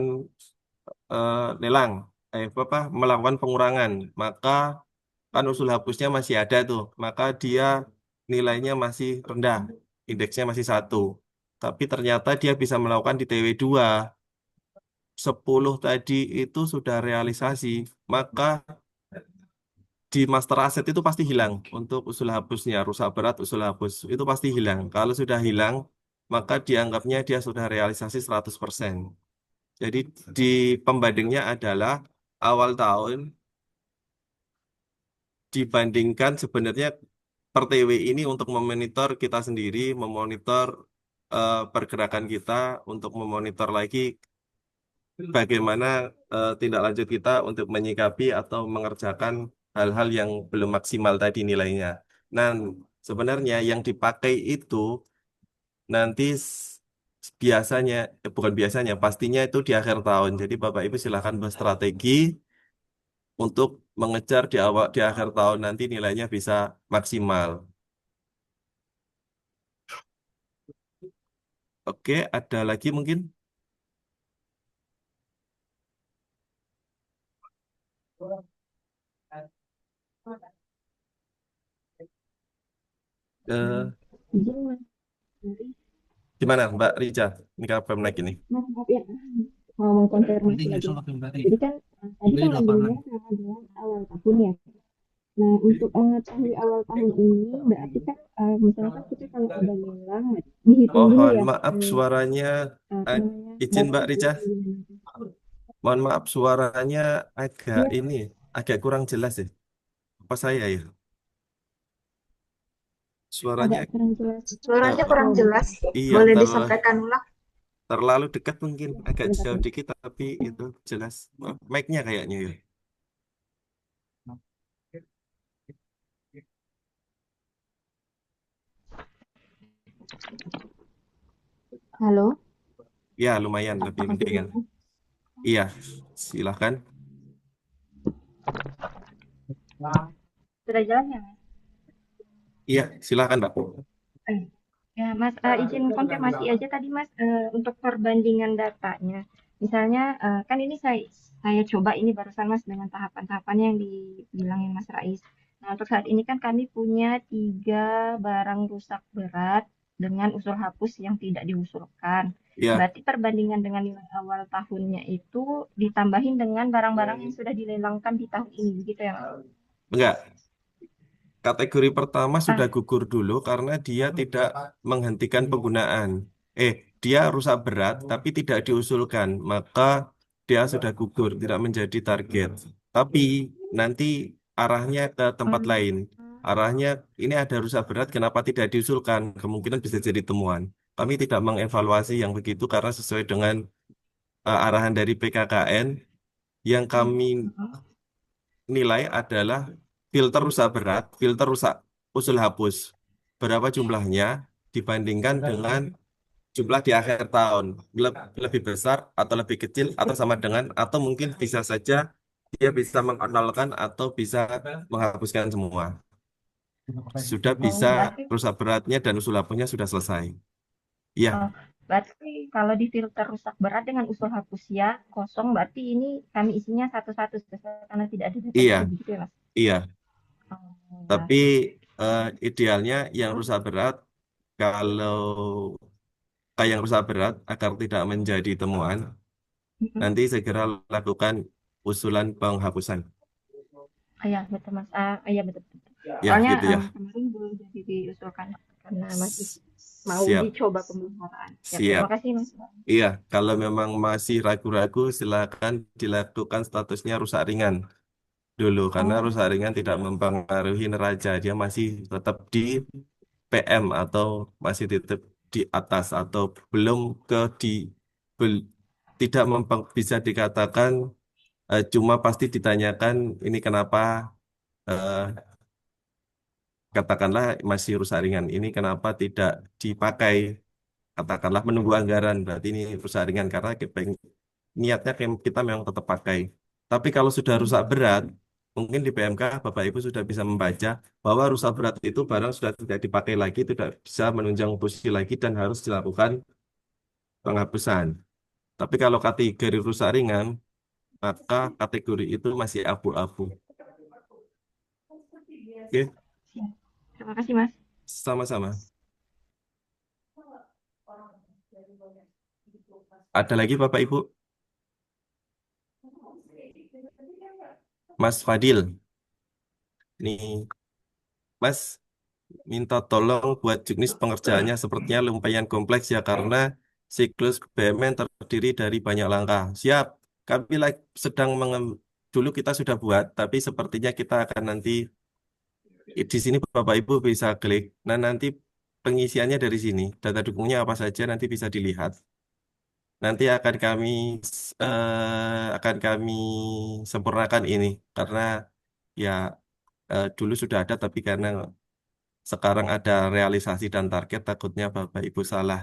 lelang, melakukan pengurangan. Maka kan usul hapusnya masih ada tuh. Maka dia nilainya masih rendah, indeksnya masih 1. Tapi ternyata dia bisa melakukan di TW2. 10 tadi itu sudah realisasi. Maka di master asset itu pasti hilang untuk usul hapusnya, rusak berat usul hapus itu pasti hilang. Kalau sudah hilang, maka dianggapnya dia sudah realisasi 100%. Jadi di pembandingnya adalah awal tahun dibandingkan sebenarnya per TW ini untuk memonitor kita sendiri, memonitor pergerakan kita, untuk memonitor lagi bagaimana tindak lanjut kita untuk menyikapi atau mengerjakan hal-hal yang belum maksimal tadi nilainya. Nah, sebenarnya yang dipakai itu nanti biasanya, bukan biasanya, pastinya itu di akhir tahun. Jadi Bapak Ibu silakan berstrategi untuk mengejar di akhir tahun nanti nilainya bisa maksimal. Oke, ada lagi mungkin? Eh, Izin Mas, nanti Gimana Mbak Rica? Ini kapan naik ini? Mas maaf ya, mau mengkonfirmasi lagi. Jadi kan tadi kan ambilnya sama dengan awal tahun ya. Nah, untuk mengetahui awal tahun ini berarti kan misalkan kita kalau ada lelang dihitung dulu Mohon ya maaf suaranya, apa namanya izin Mbak batasnya Rica. gimana. Mohon maaf suaranya agak Iya, agak kurang jelas ya. Apa saya ya? Suaranya agak kurang jelas. Suaranya kurang Oh, jelas. iya Boleh disampaikan ulang? terlalu dekat mungkin, agak bentar jauh ya. dikit tapi itu jelas. Oh, mic-nya kayaknya ya. Halo, Ya lumayan lebih apakah sudah mendingan. jelas? Iya, silahkan. Sudah jelas ya, Mas? Iya, silahkan Mbak. Eh, Ya, Mas, izin konfirmasi aja tadi, Mas, untuk perbandingan datanya. Misalnya, kan ini saya coba ini barusan, Mas, dengan tahapan-tahapan yang dibilangin Mas Rais. Nah, untuk saat ini kan kami punya 3 barang rusak berat dengan usul hapus yang tidak diusulkan. Iya, Berarti perbandingan dengan nilai awal tahunnya itu ditambahin dengan barang-barang yang sudah dilelangkan di tahun ini, begitu ya, Mas? enggak. Kategori pertama sudah Ah, gugur dulu karena dia tidak menghentikan penggunaan. Dia rusak berat tapi tidak diusulkan, maka dia sudah gugur, tidak menjadi target. Tapi nanti arahnya ke tempat lain. Arahnya ini ada rusak berat, kenapa tidak diusulkan? Kemungkinan bisa jadi temuan. Kami tidak mengevaluasi yang begitu karena sesuai dengan arahan dari PKKN yang kami nilai adalah filter rusak berat, filter rusak usul hapus. Berapa jumlahnya dibandingkan dengan jumlah di akhir tahun. Lebih besar atau lebih kecil atau sama dengan atau mungkin bisa saja dia bisa mengonolkan atau bisa menghapuskan semua. Sudah bisa Berarti rusak beratnya dan usul hapusnya sudah selesai. Iya, berarti kalau di filter rusak berat dengan usul hapus ya kosong, berarti ini kami isinya satu-satu sesuai karena tidak ada data iya, itu begitu ya Mas? iya. Oh, Tapi idealnya yang rusak berat kalau yang rusak berat agar tidak menjadi temuan, nanti segera lakukan usulan penghapusan. Iya betul Mas. Iya betul, betul. Ya, Soalnya gitu ya. kemarin belum jadi diusulkan karena masih mau Siap, dicoba pemeliharaan. Ya, siap. terima kasih Mas. Iya, kalau memang masih ragu-ragu, silakan dilakukan statusnya rusak ringan dulu, karena rusak ringan tidak mempengaruhi neraca, dia masih tetap di PM atau masih tetap di atas atau belum ke di bel- tidak bisa dikatakan cuma pasti ditanyakan ini kenapa eh, katakanlah masih rusak ringan, ini kenapa tidak dipakai, katakanlah menunggu anggaran, berarti ini rusak ringan karena niatnya kita memang tetap pakai. Tapi kalau sudah rusak berat, mungkin di PMK Bapak Ibu sudah bisa membaca bahwa rusak berat itu barang sudah tidak dipakai lagi, tidak bisa menunjang fungsi lagi dan harus dilakukan penghapusan. Tapi kalau kategori rusak ringan, maka kategori itu masih abu-abu. Oke, Siap. Terima kasih Mas. sama-sama. Ada lagi Bapak Ibu? Mas Fadil, nih Mas minta tolong buat juknis pengerjaannya sepertinya lumayan kompleks ya karena siklus BUMN terdiri dari banyak langkah. Siap, kami sedang dulu kita sudah buat, tapi sepertinya kita akan nanti di sini Bapak Ibu bisa klik. Nah nanti pengisiannya dari sini, data dukungnya apa saja nanti bisa dilihat. Nanti akan kami sempurnakan ini karena ya dulu sudah ada tapi karena sekarang ada realisasi dan target takutnya Bapak Ibu salah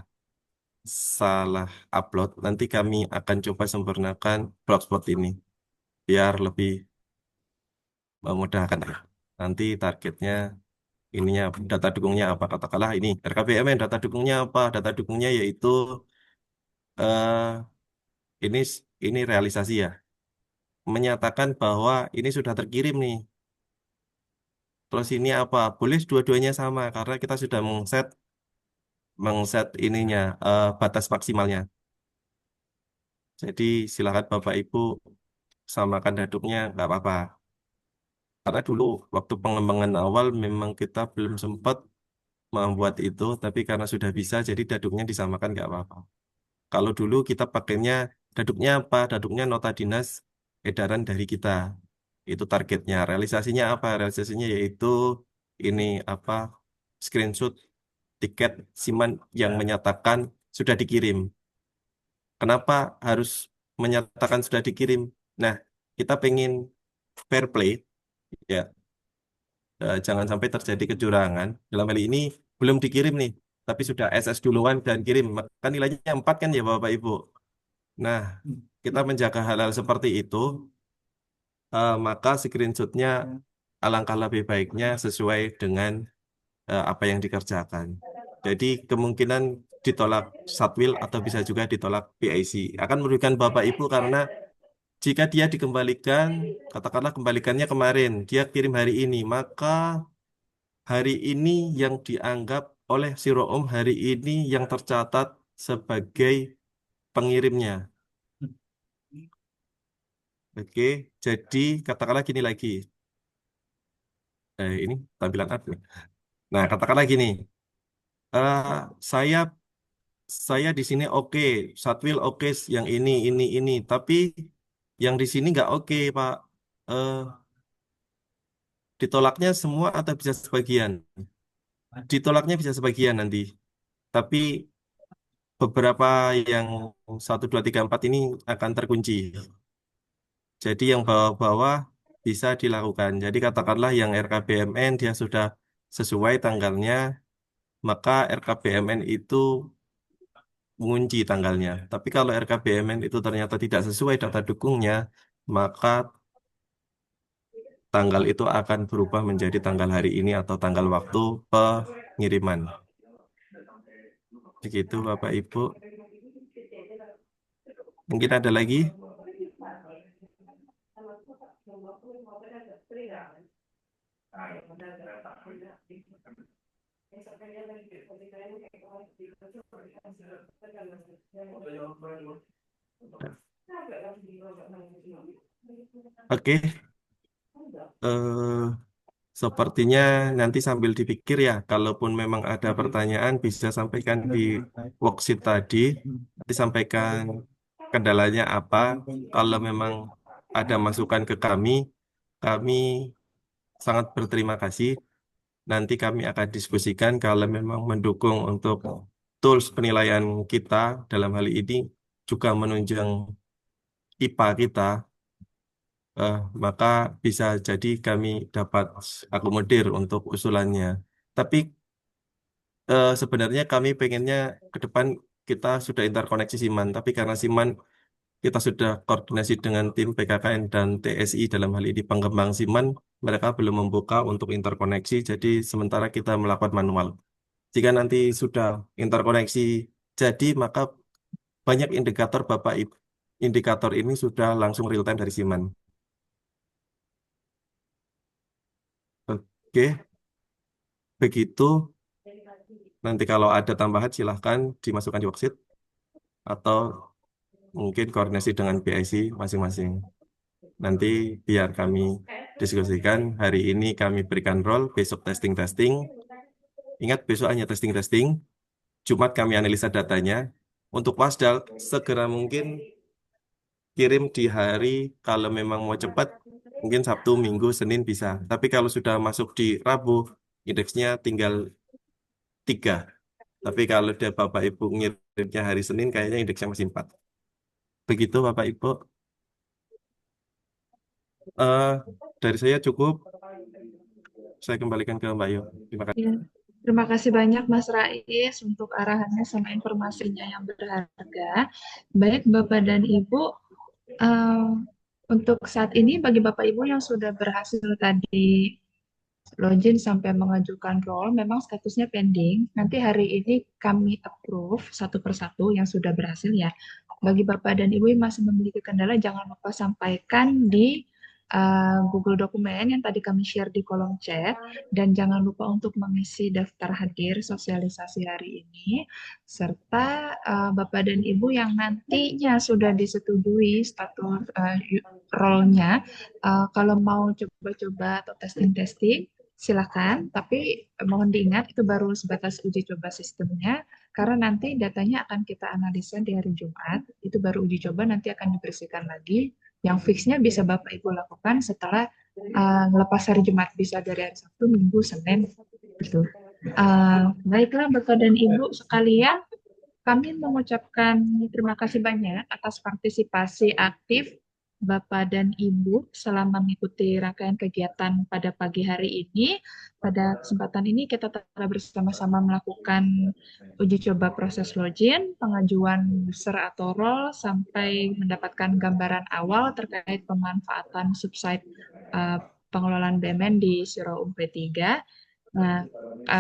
salah upload. Nanti kami akan coba sempurnakan blogspot ini biar lebih memudahkan ya. Nanti targetnya ininya data dukungnya apa, katakanlah ini RKBMN data dukungnya apa, data dukungnya yaitu eh, ini ini realisasi ya, menyatakan bahwa ini sudah terkirim nih. Terus ini apa, boleh dua-duanya sama karena kita sudah mengset ininya batas maksimalnya. Jadi silakan Bapak Ibu samakan daduknya nggak apa-apa. Karena dulu waktu pengembangan awal memang kita belum sempat membuat itu, tapi karena sudah bisa jadi daduknya disamakan nggak apa-apa. Kalau dulu kita pakainya daduknya apa? Daduknya nota dinas edaran dari kita. Itu targetnya. Realisasinya apa? Realisasinya yaitu ini apa? Screenshot tiket Siman yang menyatakan sudah dikirim. Kenapa harus menyatakan sudah dikirim? Nah, kita pengen fair play, ya, jangan sampai terjadi kecurangan. Dalam hal ini belum dikirim nih, tapi sudah SS duluan dan kirim. Maka nilainya 4 kan ya Bapak Ibu. Nah, kita menjaga hal-hal seperti itu, maka screenshotnya alangkah lebih baiknya sesuai dengan apa yang dikerjakan. Jadi kemungkinan ditolak Satwil atau bisa juga ditolak PIC. Akan merugikan Bapak Ibu karena jika dia dikembalikan, katakanlah kembalikannya kemarin, dia kirim hari ini, maka hari ini yang dianggap oleh si Room hari ini yang tercatat sebagai pengirimnya. Oke, jadi katakanlah gini lagi. Ini tampilan apa? Nah, katakanlah gini. eh, saya saya di sini oke, Satwil oke, yang ini, tapi yang di sini nggak oke, Pak. Eh, ditolaknya semua atau bisa sebagian? Ditolaknya bisa sebagian nanti, tapi beberapa yang 1, 2, 3, 4 ini akan terkunci. Jadi yang bawah-bawah bisa dilakukan. Jadi katakanlah yang RKBMN dia sudah sesuai tanggalnya, maka RKBMN itu mengunci tanggalnya. Tapi kalau RKBMN itu ternyata tidak sesuai data dukungnya, maka tanggal itu akan berubah menjadi tanggal hari ini atau tanggal waktu pengiriman. Begitu Bapak Ibu. Mungkin ada lagi? Oke. Eh, Sepertinya nanti sambil dipikir ya, kalaupun memang ada pertanyaan bisa sampaikan di worksheet tadi, nanti sampaikan kendalanya apa. Kalau memang ada masukan ke kami sangat berterima kasih. Nanti kami akan diskusikan kalau memang mendukung untuk tools penilaian kita dalam hal ini juga menunjang IPA kita, maka bisa jadi kami dapat akomodir untuk usulannya. Tapi sebenarnya kami pengennya ke depan kita sudah interkoneksi Siman, tapi karena Siman kita sudah koordinasi dengan tim PKKN dan TSI dalam hal ini pengembang Siman, mereka belum membuka untuk interkoneksi, jadi sementara kita melakukan manual. Jika nanti sudah interkoneksi jadi, maka banyak indikator Bapak Ibu, indikator ini sudah langsung real time dari Siman. Oke, begitu. Nanti kalau ada tambahan silahkan dimasukkan di worksheet atau mungkin koordinasi dengan PIC masing-masing. Nanti biar kami diskusikan. Hari ini kami berikan role, besok testing-testing. Ingat besok hanya testing-testing. Jumat kami analisa datanya. Untuk Wasdal segera mungkin kirim di hari, kalau memang mau cepat mungkin Sabtu, Minggu, Senin bisa. Tapi kalau sudah masuk di Rabu, indeksnya tinggal 3. Tapi kalau dia Bapak Ibu ngirimnya hari Senin, kayaknya indeksnya masih 4. Begitu Bapak Ibu. Eh, dari saya cukup. Saya kembalikan ke Mbak Yu. Terima kasih. Ya, terima kasih banyak Mas Rais untuk arahannya sama informasinya yang berharga. Baik Bapak dan Ibu, untuk saat ini bagi Bapak Ibu yang sudah berhasil tadi login sampai mengajukan role, memang statusnya pending. Nanti hari ini kami approve satu persatu yang sudah berhasil ya. Bagi Bapak dan Ibu yang masih memiliki kendala, jangan lupa sampaikan di Google Dokumen yang tadi kami share di kolom chat, dan jangan lupa untuk mengisi daftar hadir sosialisasi hari ini, serta Bapak dan Ibu yang nantinya sudah disetujui status role-nya, kalau mau coba-coba atau testing-testing, silakan, tapi mohon diingat itu baru sebatas uji coba sistemnya, karena nanti datanya akan kita analisa di hari Jumat, itu baru uji coba, nanti akan dibersihkan lagi. Yang fixnya bisa Bapak Ibu lakukan setelah lepas hari Jumat, bisa dari hari Sabtu, Minggu, Senin, gitu. Baiklah Bapak dan Ibu sekalian, kami mengucapkan terima kasih banyak atas partisipasi aktif Bapak dan Ibu selama mengikuti rangkaian kegiatan pada pagi hari ini. Pada kesempatan ini kita telah bersama-sama melakukan uji coba proses login, pengajuan user atau role, sampai mendapatkan gambaran awal terkait pemanfaatan subsite pengelolaan BMN di Siro UP3. Nah,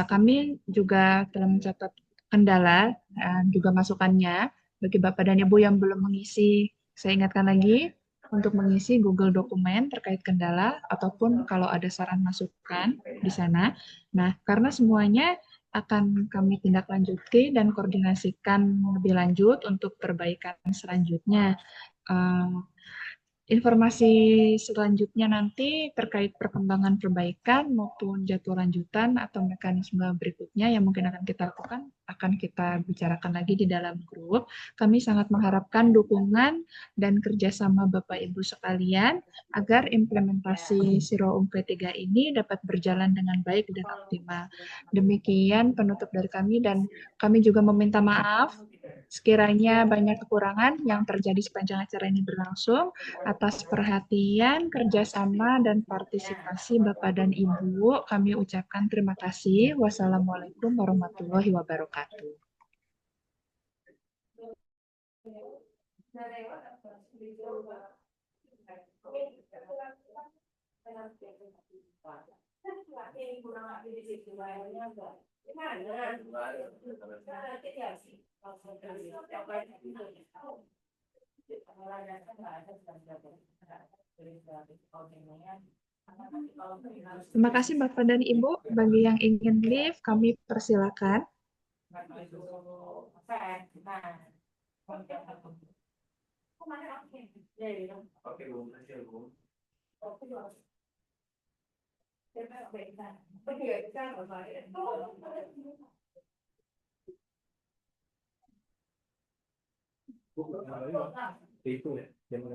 kami juga telah mencatat kendala juga masukannya bagi Bapak dan Ibu yang belum mengisi. Saya ingatkan lagi untuk mengisi Google Dokumen terkait kendala ataupun kalau ada saran masukan di sana. Nah, karena semuanya akan kami tindak lanjuti dan koordinasikan lebih lanjut untuk perbaikan selanjutnya. Informasi selanjutnya nanti terkait perkembangan perbaikan maupun jadwal lanjutan atau mekanisme berikutnya yang mungkin akan kita lakukan, akan kita bicarakan lagi di dalam grup. Kami sangat mengharapkan dukungan dan kerjasama Bapak Ibu sekalian agar implementasi Siro UP3 ini dapat berjalan dengan baik dan optimal. Demikian penutup dari kami, dan kami juga meminta maaf Sekiranya banyak kekurangan yang terjadi sepanjang acara ini berlangsung, atas perhatian, kerjasama, dan partisipasi Bapak dan Ibu, kami ucapkan terima kasih. Wassalamualaikum warahmatullahi wabarakatuh. Terima kasih Bapak dan Ibu. Bagi yang ingin live, kami persilakan. Itu ya, yang